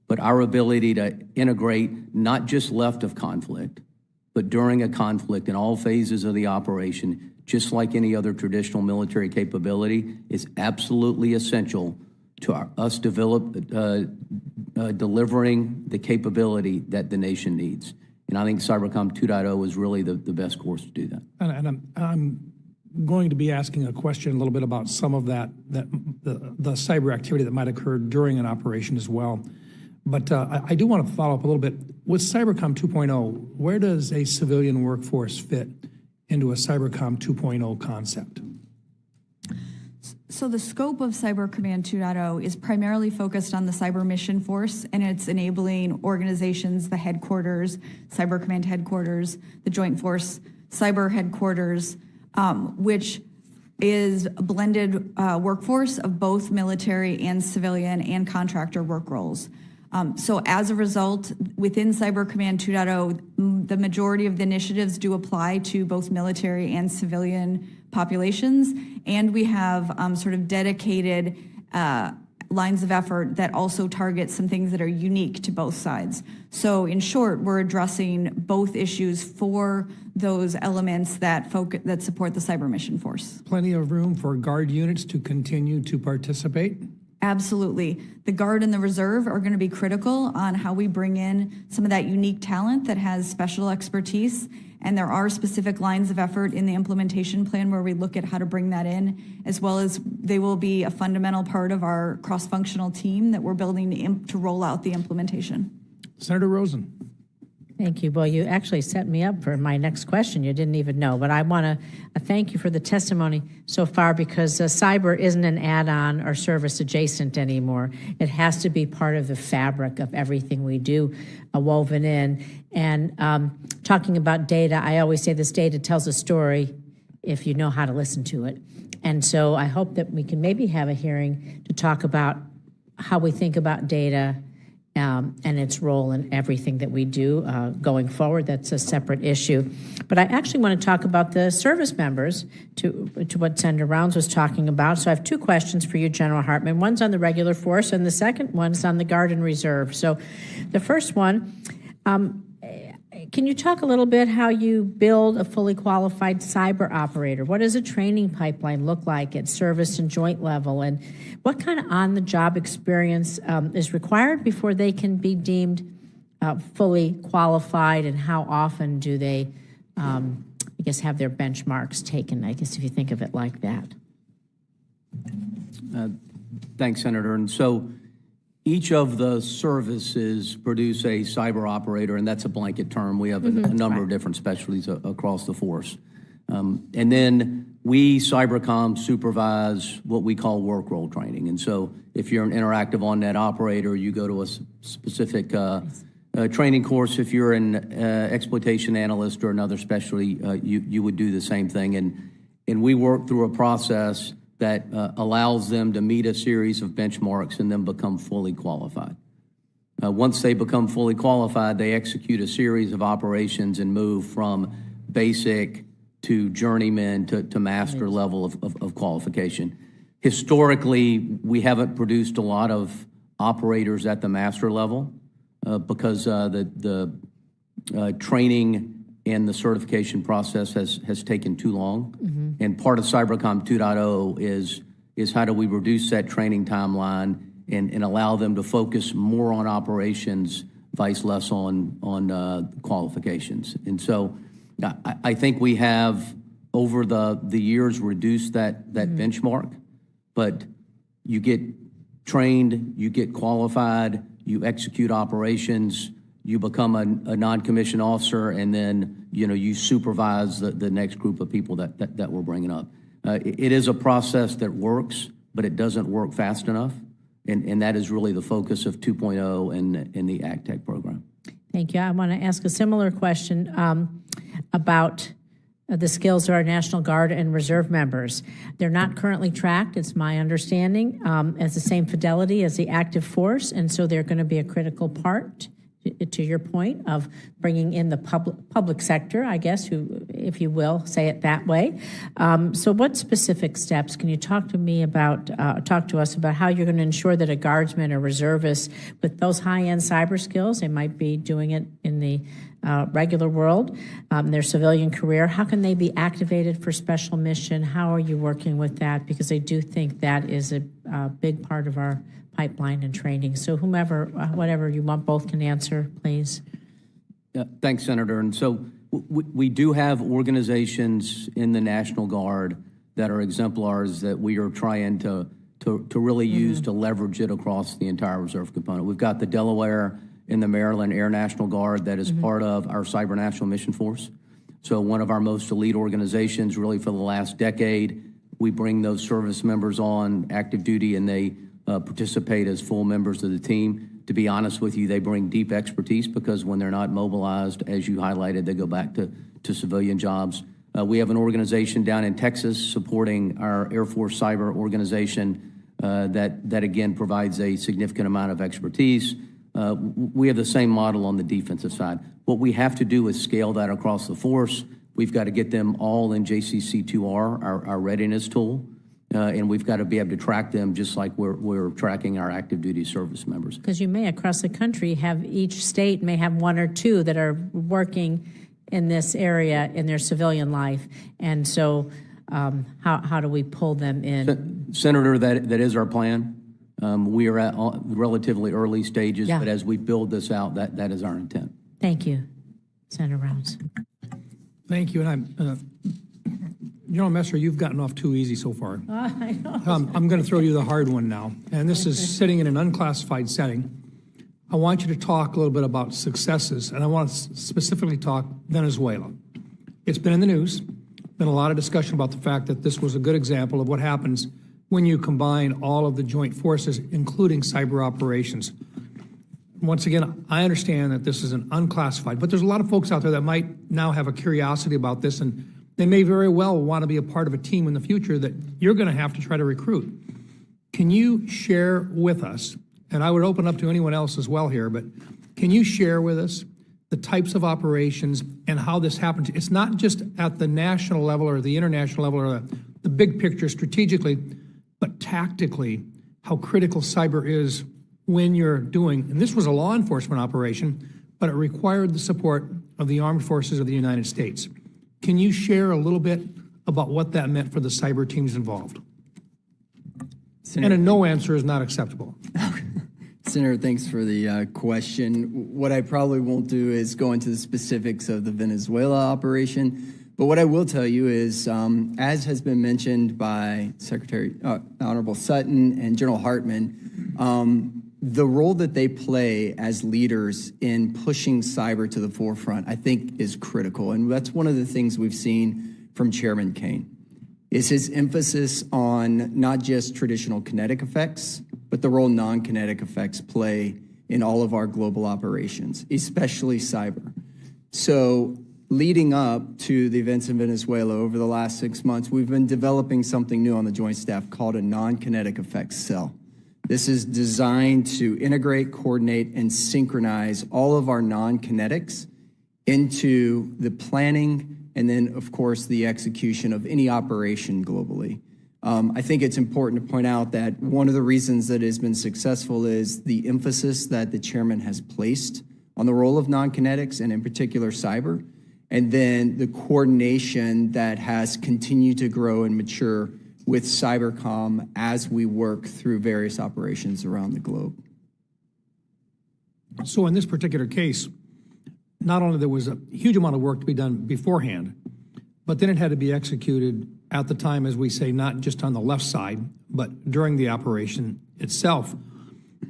Speaker 4: but our ability to integrate not just left of conflict, but during a conflict in all phases of the operation, just like any other traditional military capability, is absolutely essential to us delivering the capability that the nation needs. And I think Cybercom 2.0 is really the best course to do that.
Speaker 2: And I'm going to be asking a question a little bit about some of the cyber activity that might occur during an operation as well. But I do want to follow up a little bit. With Cybercom 2.0, where does a civilian workforce fit into a Cybercom 2.0 concept?
Speaker 3: So the scope of Cyber Command 2.0 is primarily focused on the cyber mission force, and it's enabling organizations, the headquarters, Cyber Command headquarters, the Joint Force Cyber headquarters, which is a blended workforce of both military and civilian and contractor work roles. So as a result, within Cyber Command 2.0, the majority of the initiatives do apply to both military and civilian populations, and we have sort of dedicated lines of effort that also target some things that are unique to both sides. So in short, we're addressing both issues for those elements that support the cyber mission force.
Speaker 2: Plenty of room for Guard units to continue to participate?
Speaker 3: Absolutely. The Guard and the Reserve are going to be critical on how we bring in some of that unique talent that has special expertise. And there are specific lines of effort in the implementation plan where we look at how to bring that in, as well as they will be a fundamental part of our cross-functional team that we're building to roll out the implementation.
Speaker 2: Senator Rosen.
Speaker 1: Thank you. Well, you actually set me up for my next question. You didn't even know, but I want to thank you for the testimony so far, because cyber isn't an add-on or service adjacent anymore. It has to be part of the fabric of everything we do, woven in. And talking about data, I always say this data tells a story if you know how to listen to it. And so I hope that we can maybe have a hearing to talk about how we think about data and its role in everything that we do going forward. That's a separate issue. But I actually want to talk about the service members to what Senator Rounds was talking about. So I have two questions for you, General Hartman. One's on the regular force, and the second one's on the Guard and Reserve. So the first one, can you talk a little bit how you build a fully qualified cyber operator? What does a training pipeline look like at service and joint level? And what kind of on-the-job experience is required before they can be deemed fully qualified? And how often do they, I guess, have their benchmarks taken, I guess, if you think of it like that?
Speaker 4: Thanks, Senator. And so each of the services produce a cyber operator, and that's a blanket term. We have a number of different specialties across the force. And then we, Cybercom, supervise what we call work role training. And so if you're an interactive on-net operator, you go to a specific training course. If you're an exploitation analyst or another specialty, you would do the same thing. And we work through a process that allows them to meet a series of benchmarks and then become fully qualified. Once they become fully qualified, they execute a series of operations and move from basic to journeyman to master level of qualification. Historically, we haven't produced a lot of operators at the master level because the training and the certification process has taken too long. And part of Cybercom 2.0 is how do we reduce that training timeline and allow them to focus more on operations, vice less on qualifications. And so I think we have, over the years, reduced that benchmark, but you get trained, you get qualified, you execute operations, you become a non-commissioned officer, and then you supervise the next group of people that we're bringing up. It is a process that works, but it doesn't work fast enough, and that is really the focus of 2.0 and the AgTech program.
Speaker 1: Thank you. I want to ask a similar question about the skills of our National Guard and Reserve members. They're not currently tracked, it's my understanding, as the same fidelity as the active force, and so they're going to be a critical part, to your point, of bringing in the public sector, I guess, who, if you will, say it that way. So what specific steps can you talk to us about how you're going to ensure that a guardsman or reservist with those high-end cyber skills, they might be doing it in the regular world, their civilian career, how can they be activated for special mission? How are you working with that? Because I do think that is a big part of our pipeline and training. So whomever, whatever you want, both can answer, please.
Speaker 4: Thanks, Senator. And so we do have organizations in the National Guard that are exemplars that we are trying to really use to leverage it across the entire reserve component. We've got the Delaware and the Maryland Air National Guard that is part of our Cyber National Mission Force. So one of our most elite organizations really for the last decade. We bring those service members on active duty and they participate as full members of the team. To be honest with you, they bring deep expertise because when they're not mobilized, as you highlighted, they go back to civilian jobs. We have an organization down in Texas supporting our Air Force cyber organization that again provides a significant amount of expertise. We have the same model on the defensive side. What we have to do is scale that across the force. We've got to get them all in JCC2R, our readiness tool, and we've got to be able to track them just like we're tracking our active duty service members.
Speaker 1: Because you may across the country have, each state may have one or two that are working in this area in their civilian life, and so how do we pull them in?
Speaker 4: Senator, that is our plan. We are at relatively early stages, but as we build this out, that is our intent.
Speaker 1: Thank you, Senator Rounds.
Speaker 2: Thank you, and General Messer, you've gotten off too easy so far.
Speaker 1: I know.
Speaker 2: I'm going to throw you the hard one now, and this is sitting in an unclassified setting. I want you to talk a little bit about successes, and I want to specifically talk Venezuela. It's been in the news, been a lot of discussion about the fact that this was a good example of what happens when you combine all of the joint forces, including cyber operations. Once again, I understand that this is an unclassified, but there's a lot of folks out there that might now have a curiosity about this, and they may very well want to be a part of a team in the future that you're going to have to try to recruit. Can you share with us, and I would open up to anyone else as well here, but can you share with us the types of operations and how this happens? It's not just at the national level or the international level or the big picture strategically, but tactically, how critical cyber is when you're doing, and this was a law enforcement operation, but it required the support of the armed forces of the United States. Can you share a little bit about what that meant for the cyber teams involved? Senator, and a no answer is not acceptable.
Speaker 5: Senator, thanks for the question. What I probably won't do is go into the specifics of the Venezuela operation. But what I will tell you is, as has been mentioned by Honorable Sutton and General Hartman, the role that they play as leaders in pushing cyber to the forefront, I think, is critical. And that's one of the things we've seen from Chairman Kaine, is his emphasis on not just traditional kinetic effects, but the role non-kinetic effects play in all of our global operations, especially cyber. So leading up to the events in Venezuela over the last 6 months, we've been developing something new on the Joint Staff called a non-kinetic effects cell. This is designed to integrate, coordinate, and synchronize all of our non-kinetics into the planning and then, of course, the execution of any operation globally. I think it's important to point out that one of the reasons that it has been successful is the emphasis that the chairman has placed on the role of non-kinetics and in particular cyber, and then the coordination that has continued to grow and mature with Cybercom as we work through various operations around the globe.
Speaker 2: So in this particular case, not only there was a huge amount of work to be done beforehand, but then it had to be executed at the time, as we say, not just on the left side, but during the operation itself.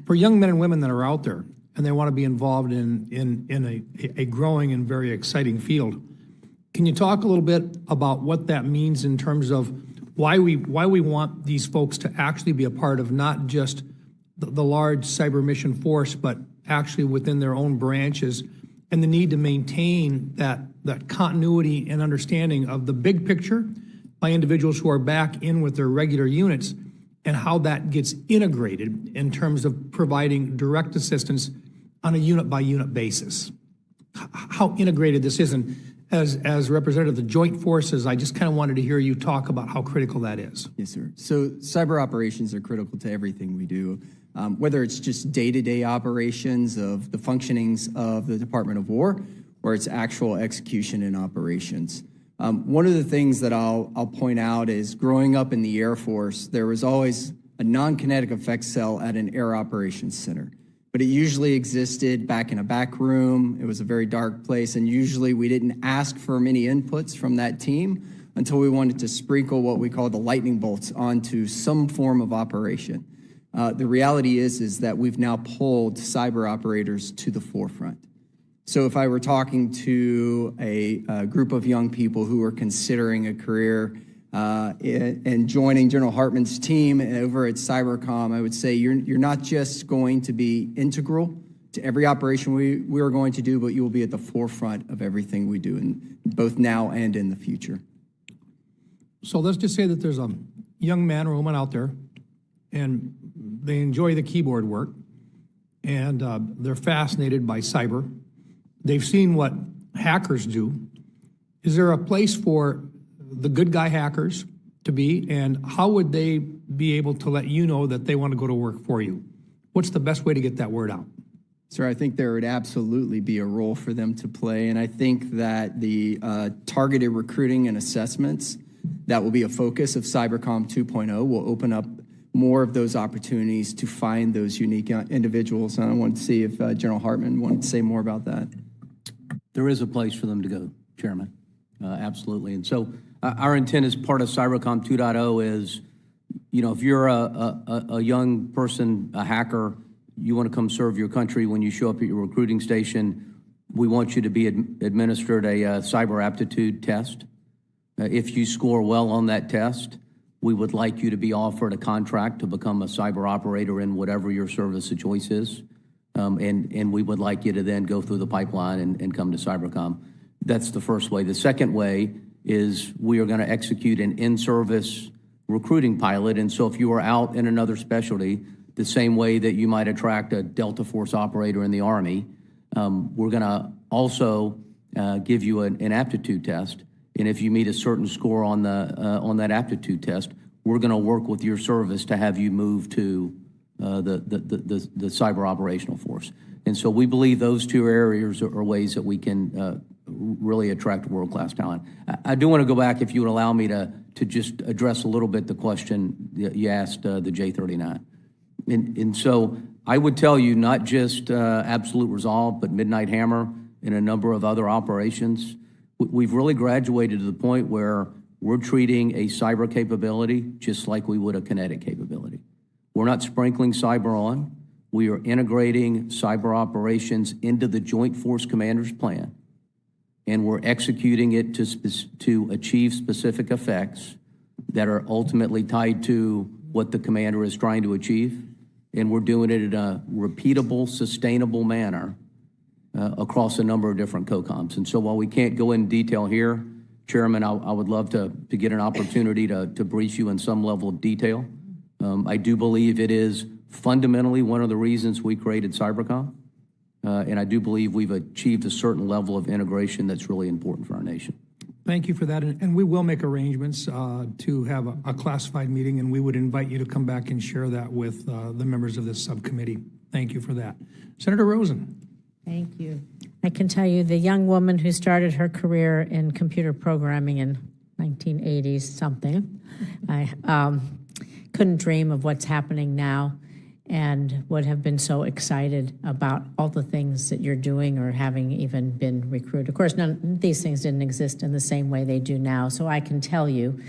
Speaker 2: For young men and women that are out there and they want to be involved in a growing and very exciting field, can you talk a little bit about what that means in terms of why we want these folks to actually be a part of not just the large cyber mission force, but actually within their own branches, and the need to maintain that that continuity and understanding of the big picture by individuals who are back in with their regular units and how that gets integrated in terms of providing direct assistance on a unit-by-unit basis. How integrated this is, and as representative of the joint forces, I just kind of wanted to hear you talk about how critical that is.
Speaker 5: Yes, sir. So cyber operations are critical to everything we do, whether it's just day-to-day operations of the functionings of the Department of War or it's actual execution and operations. One of the things that I'll point out is growing up in the Air Force, there was always a non-kinetic effects cell at an air operations center. But it usually existed back in a back room. It was a very dark place, and usually we didn't ask for many inputs from that team until we wanted to sprinkle what we call the lightning bolts onto some form of operation. The reality is that we've now pulled cyber operators to the forefront. So if I were talking to a group of young people who are considering a career and joining General Hartman's team over at Cybercom, I would say you're not just going to be integral to every operation we are going to do, but you will be at the forefront of everything we do, in both now and in the future.
Speaker 2: So let's just say that there's a young man or woman out there, and they enjoy the keyboard work, and they're fascinated by cyber. They've seen what hackers do. Is there a place for the good guy hackers to be, and how would they be able to let you know that they want to go to work for you? What's the best way to get that word out?
Speaker 5: Sir, I think there would absolutely be a role for them to play, and I think that the targeted recruiting and assessments that will be a focus of Cybercom 2.0 will open up more of those opportunities to find those unique individuals. And I wanted to see if General Hartman wanted to say more about that.
Speaker 4: There is a place for them to go, Chairman. Absolutely. And so our intent as part of Cybercom 2.0 is, you know, if you're a young person, a hacker, you want to come serve your country, when you show up at your recruiting station, we want you to be administered a cyber aptitude test. If you score well on that test, we would like you to be offered a contract to become a cyber operator in whatever your service of choice is. And we would like you to then go through the pipeline and come to Cybercom. That's the first way. The second way is we are going to execute an in-service recruiting pilot. And so if you are out in another specialty, the same way that you might attract a Delta Force operator in the Army, we're going to also give you an aptitude test. And if you meet a certain score on that aptitude test, we're going to work with your service to have you move to the cyber operational force. And so we believe those two areas are ways that we can really attract world-class talent. I do want to go back, if you would allow me, to just address a little bit the question you asked, the J39. And so I would tell you, not just Absolute Resolve, but Midnight Hammer and a number of other operations, we've really graduated to the point where we're treating a cyber capability just like we would a kinetic capability. We're not sprinkling cyber on. We are integrating cyber operations into the Joint Force Commander's plan, and we're executing it to achieve specific effects that are ultimately tied to what the commander is trying to achieve. And we're doing it in a repeatable, sustainable manner across a number of different COCOMs. And so while we can't go in detail here, Chairman, I would love to get an opportunity to brief you in some level of detail. I do believe it is fundamentally one of the reasons we created Cybercom. And I do believe we've achieved a certain level of integration that's really important for our nation.
Speaker 2: Thank you for that. And we will make arrangements to have a classified meeting, and we would invite you to come back and share that with the members of this subcommittee. Thank you for that. Senator Rosen.
Speaker 1: Thank you. I can tell you the young woman who started her career in computer programming in 1980s something, I couldn't dream of what's happening now, and would have been so excited about all the things that you're doing or having even been recruited. Of course, none of these things didn't exist in the same way they do now, so I can tell you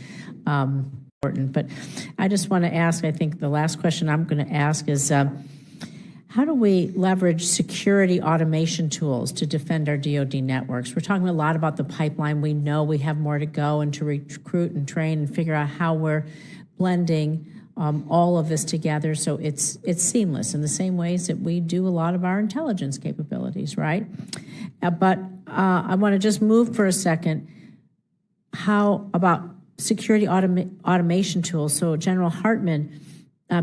Speaker 1: important. But I just want to ask, I think the last question I'm going to ask is, how do we leverage security automation tools to defend our DoD networks? We're talking a lot about the pipeline. We know we have more to go, and to recruit and train and figure out how we're blending all of this together so it's seamless in the same ways that we do a lot of our intelligence capabilities, right? But I want to just move for a second. How about security automation tools? So General Hartman,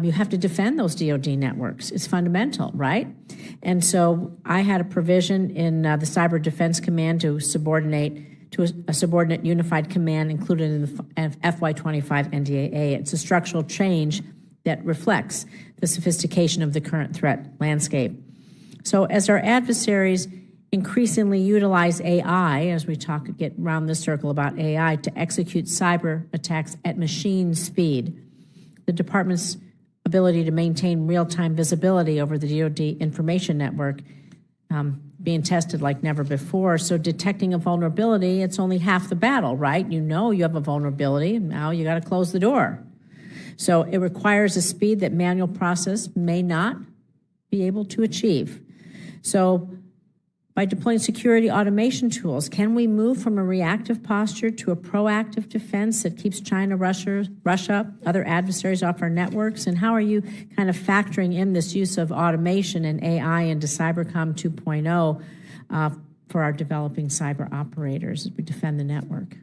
Speaker 1: you have to defend those DoD networks. It's fundamental, right? And so I had a provision in the Cyber Defense Command to subordinate to a subordinate unified command included in the FY25 NDAA. It's a structural change that reflects the sophistication of the current threat landscape. So as our adversaries increasingly utilize AI, as we get around this circle about AI, to execute cyber attacks at machine speed, the department's ability to maintain real-time visibility over the DoD information network being tested like never before. So detecting a vulnerability, it's only half the battle, right? You know you have a vulnerability, and now you got to close the door. So it requires a speed that manual process may not be able to achieve. So by deploying security automation tools, can we move from a reactive posture to a proactive defense that keeps China, Russia, other adversaries off our networks? And how are you kind of factoring in this use of automation and AI into Cybercom 2.0 for our developing cyber operators as we defend the network?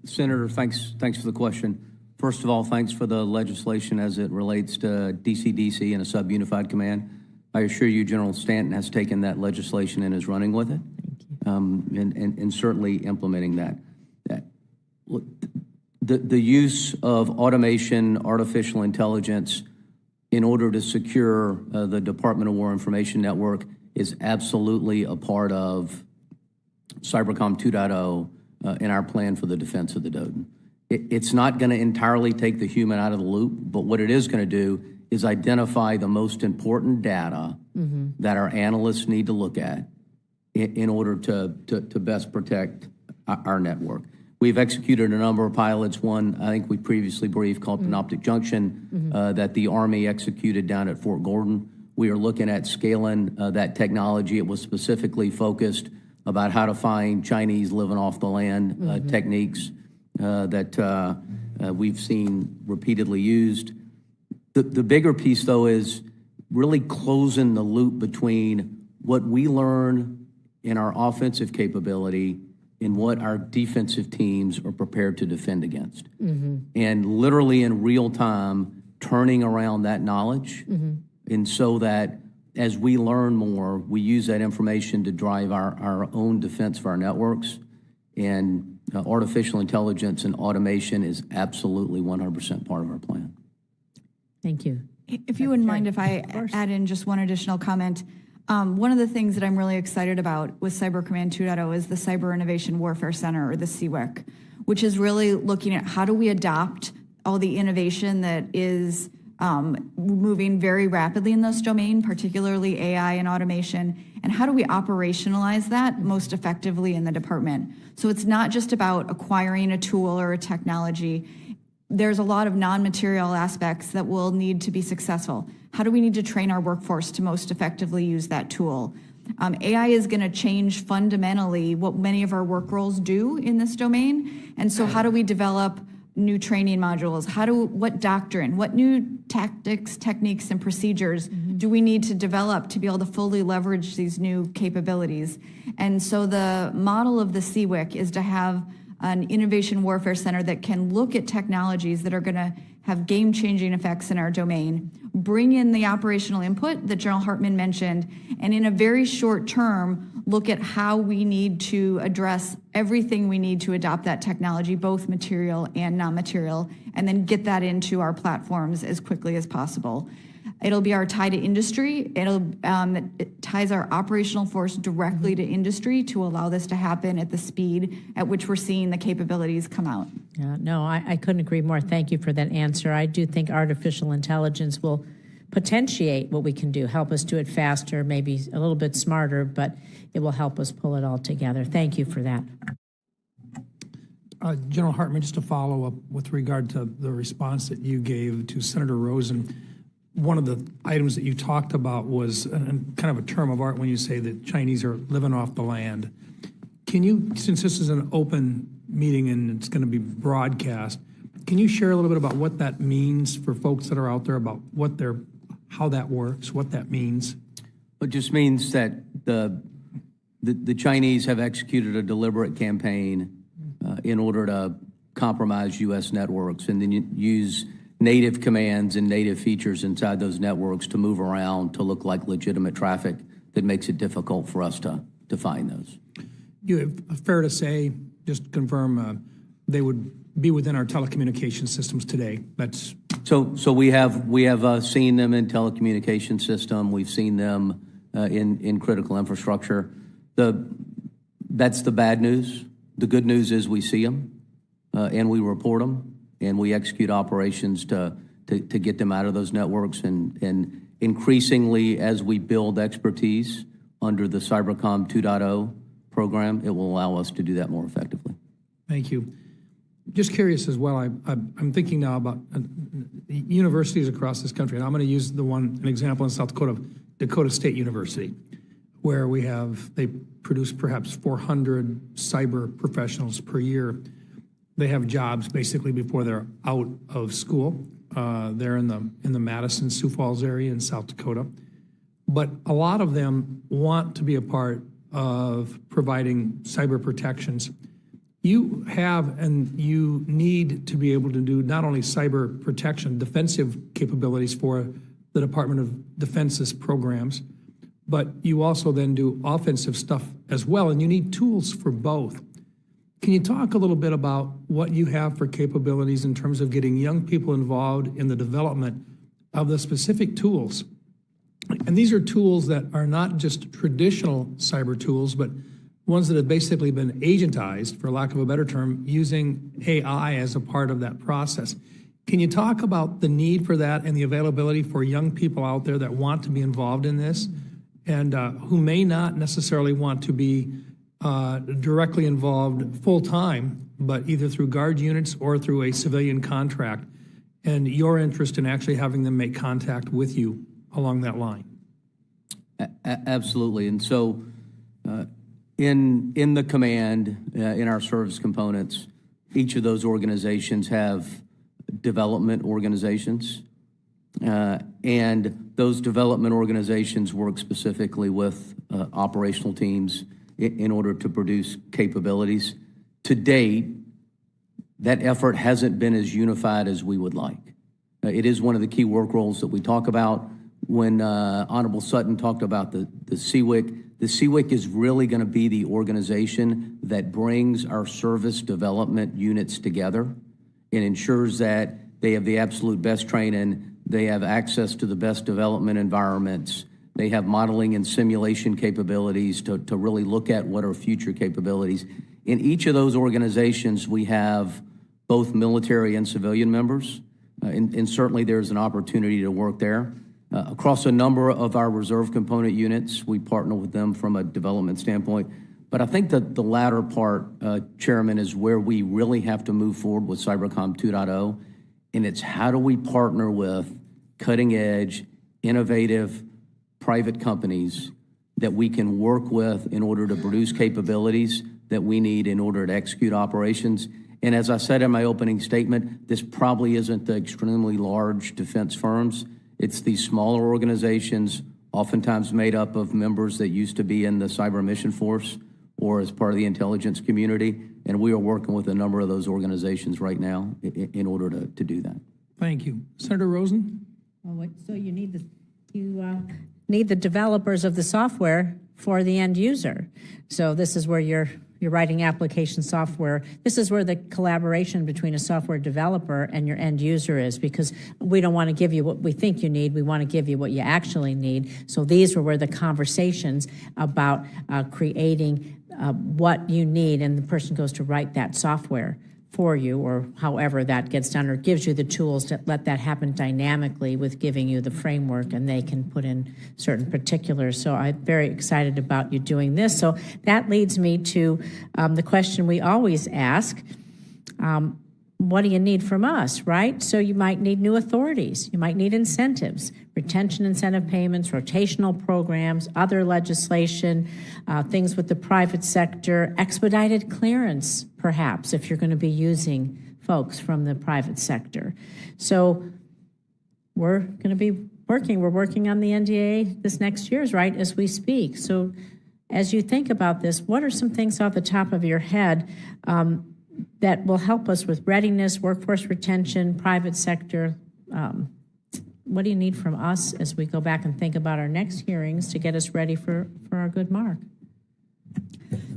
Speaker 4: Senator, thanks for the question. First of all, thanks for the legislation as it relates to DCDC and a sub-unified command. I assure you General Stanton has taken that legislation and is running with it, and certainly implementing that. The use of automation, artificial intelligence in order to secure the Department of War Information Network is absolutely a part of Cybercom 2.0 in our plan for the defense of the DoD. It's not going to entirely take the human out of the loop, but what it is going to do is identify the most important data that our analysts need to look at in order to best protect our network. We've executed a number of pilots. One, I think we previously briefed, called Panoptic Junction, that the Army executed down at Fort Gordon. We are looking at scaling that technology. It was specifically focused about how to find Chinese living off the land techniques that we've seen repeatedly used. The bigger piece, though, is really closing the loop between what we learn in our offensive capability and what our defensive teams are prepared to defend against. And literally in real time, turning around that knowledge, and so that as we learn more, we use that information to drive our own defense of our networks. And artificial intelligence and automation is absolutely 100% part of our plan.
Speaker 1: Thank you.
Speaker 3: If you wouldn't mind if I add in just one additional comment. One of the things that I'm really excited about with Cyber Command 2.0 is the Cyber Innovation Warfare Center, or the CWIC, which is really looking at how do we adopt all the innovation that is moving very rapidly in this domain, particularly AI and automation, and how do we operationalize that most effectively in the department? So it's not just about acquiring a tool or a technology. There's a lot of non-material aspects that will need to be successful. How do we need to train our workforce to most effectively use that tool? AI is going to change fundamentally what many of our work roles do in this domain. And so how do we develop new training modules? What doctrine, what new tactics, techniques, and procedures do we need to develop to be able to fully leverage these new capabilities? And so the model of the CWIC is to have an innovation warfare center that can look at technologies that are going to have game-changing effects in our domain, bring in the operational input that General Hartman mentioned, and in a very short term, look at how we need to address everything we need to adopt that technology, both material and non-material, and then get that into our platforms as quickly as possible. It'll be our tie to industry. It ties our operational force directly to industry to allow this to happen at the speed at which we're seeing the capabilities come out.
Speaker 1: No, I couldn't agree more. Thank you for that answer. I do think artificial intelligence will potentiate what we can do, help us do it faster, maybe a little bit smarter, but it will help us pull it all together. Thank you for that.
Speaker 2: General Hartman, just to follow up with regard to the response that you gave to Senator Rosen, one of the items that you talked about was kind of a term of art when you say that Chinese are living off the land. Can you, since this is an open meeting and it's going to be broadcast, can you share a little bit about what that means for folks that are out there, about how that works, what that means?
Speaker 4: It just means that the the Chinese have executed a deliberate campaign in order to compromise U.S. networks and then use native commands and native features inside those networks to move around to look like legitimate traffic that makes it difficult for us to find those.
Speaker 2: Fair to say, just to confirm, they would be within our telecommunication systems today. That's
Speaker 4: so we have seen them in telecommunication system. We've seen them in critical infrastructure. That's the bad news. The good news is we see them and we report them and we execute operations to get them out of those networks. And increasingly, as we build expertise under the Cybercom 2.0 program, it will allow us to do that more effectively. Thank you.
Speaker 2: Just curious as well, I'm thinking now about universities across this country, and I'm going to use an example in South Dakota, Dakota State University, where they produce perhaps 400 cyber professionals per year. They have jobs basically before they're out of school. They're in the Madison, Sioux Falls area in South Dakota. But a lot of them want to be a part of providing cyber protections. You have and you need to be able to do not only cyber protection, defensive capabilities for the Department of Defense's programs, but you also then do offensive stuff as well, and you need tools for both. Can you talk a little bit about what you have for capabilities in terms of getting young people involved in the development of the specific tools? And these are tools that are not just traditional cyber tools, but ones that have basically been agentized, for lack of a better term, using AI as a part of that process. Can you talk about the need for that and the availability for young people out there that want to be involved in this and who may not necessarily want to be directly involved full-time, but either through guard units or through a civilian contract, and your interest in actually having them make contact with you along that line?
Speaker 4: Absolutely. And so in the command, in our service components, each of those organizations have development organizations. And those development organizations work specifically with operational teams in order to produce capabilities. To date, that effort hasn't been as unified as we would like. It is one of the key work roles that we talk about. When Honorable Sutton talked about the CWIC is really going to be the organization that brings our service development units together and ensures that they have the absolute best training, they have access to the best development environments, they have modeling and simulation capabilities to really look at what are future capabilities. In each of those organizations, we have both military and civilian members, and certainly there's an opportunity to work there. Across a number of our reserve component units, we partner with them from a development standpoint. But I think that the latter part, Chairman, is where we really have to move forward with Cybercom 2.0, and it's how do we partner with cutting-edge, innovative private companies that we can work with in order to produce capabilities that we need in order to execute operations. And as I said in my opening statement, this probably isn't the extremely large defense firms. It's these smaller organizations, oftentimes made up of members that used to be in the cyber mission force or as part of the intelligence community. And we are working with a number of those organizations right now in order to do that.
Speaker 2: Thank you. Senator Rosen?
Speaker 1: So you need the developers of the software for the end user. So this is where you're writing application software. This is where the collaboration between a software developer and your end user is, because we don't want to give you what we think you need. We want to give you what you actually need. So these are where the conversations about creating what you need, and the person goes to write that software for you, or however that gets done, or gives you the tools to let that happen dynamically with giving you the framework, and they can put in certain particulars. So I'm very excited about you doing this. So that leads me to the question we always ask. What do you need from us, right? So you might need new authorities. You might need incentives, retention incentive payments, rotational programs, other legislation, things with the private sector, expedited clearance, perhaps, if you're going to be using folks from the private sector. So we're going to be working. We're working on the NDA this next year, right, as we speak. So as you think about this, what are some things off the top of your head that will help us with readiness, workforce retention, private sector? What do you need from us as we go back and think about our next hearings to get us ready for our good mark?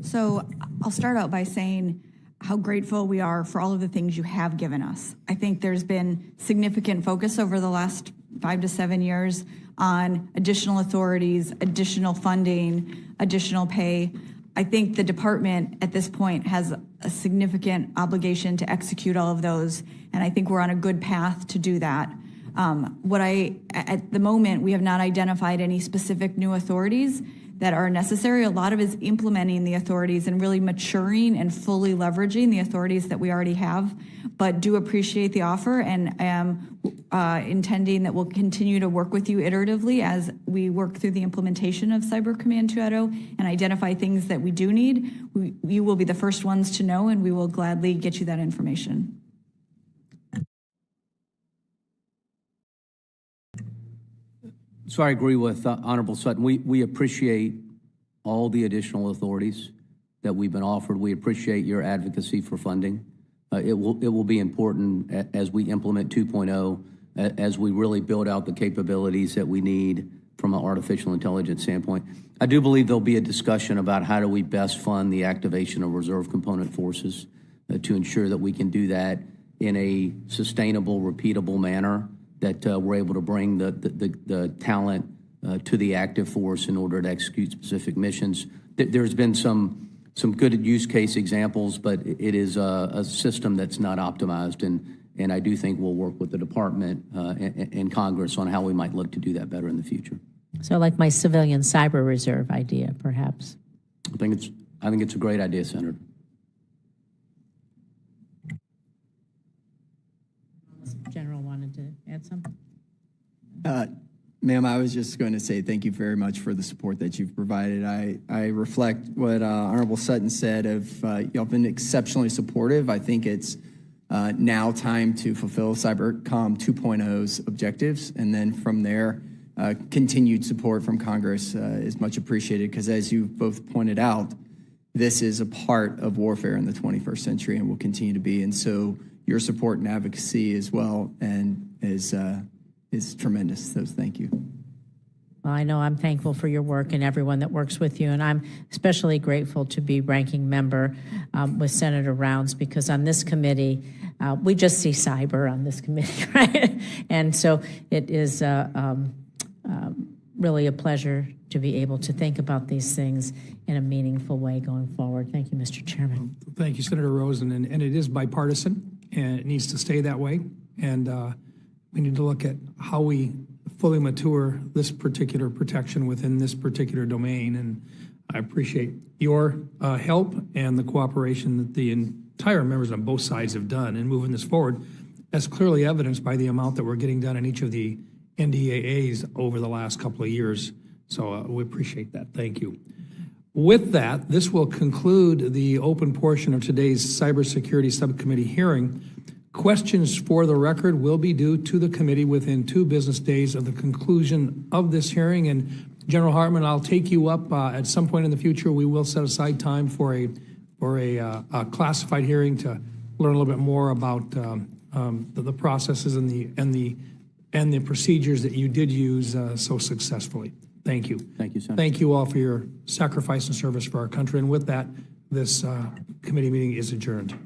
Speaker 3: So I'll start out by saying how grateful we are for all of the things you have given us. I think there's been significant focus over the last 5 to 7 years on additional authorities, additional funding, additional pay. I think the department at this point has a significant obligation to execute all of those, and I think we're on a good path to do that. At the moment, we have not identified any specific new authorities that are necessary. A lot of it is implementing the authorities and really maturing and fully leveraging the authorities that we already have, but do appreciate the offer and am intending that we'll continue to work with you iteratively as we work through the implementation of Cyber Command 2.0 and identify things that we do need. You will be the first ones to know, and we will gladly get you that information.
Speaker 4: So I agree with Honorable Sutton. We appreciate all the additional authorities that we've been offered. We appreciate your advocacy for funding. It will be important as we implement 2.0, as we really build out the capabilities that we need from an artificial intelligence standpoint. I do believe there'll be a discussion about how do we best fund the activation of reserve component forces to ensure that we can do that in a sustainable, repeatable manner, that we're able to bring the talent to the active force in order to execute specific missions. There's been some good use case examples, but it is a system that's not optimized, and I do think we'll work with the department and Congress on how we might look to do that better in the future.
Speaker 1: So like my civilian cyber reserve idea, perhaps.
Speaker 4: I think it's a great idea, Senator.
Speaker 1: General wanted to add something?
Speaker 5: Ma'am, I was just going to say thank you very much for the support that you've provided. I reflect what Honorable Sutton said of y'all been exceptionally supportive. I think it's now time to fulfill Cybercom 2.0's objectives, and then from there, continued support from Congress is much appreciated, because as you both pointed out, this is a part of warfare in the 21st century and will continue to be. And so your support and advocacy as well and is tremendous. So thank you.
Speaker 1: Well, I know I'm thankful for your work and everyone that works with you, and I'm especially grateful to be ranking member with Senator Rounds, because on this committee, we just see cyber on this committee, right? And so it is really a pleasure to be able to think about these things in a meaningful way going forward. Thank you, Mr. Chairman.
Speaker 2: Thank you, Senator Rosen, and it is bipartisan, and it needs to stay that way. And we need to look at how we fully mature this particular protection within this particular domain. And I appreciate your help and the cooperation that the entire members on both sides have done in moving this forward, as clearly evidenced by the amount that we're getting done in each of the NDAAs over the last couple of years. So we appreciate that. Thank you. With that, this will conclude the open portion of today's Cybersecurity Subcommittee hearing. Questions for the record will be due to the committee within 2 business days of the conclusion of this hearing. And General Hartman, I'll take you up at some point in the future. We will set aside time for a classified hearing to learn a little bit more about the processes and the procedures that you did use so successfully. Thank you.
Speaker 4: Thank you, Senator.
Speaker 2: Thank you all for your sacrifice and service for our country. And with that, this committee meeting is adjourned.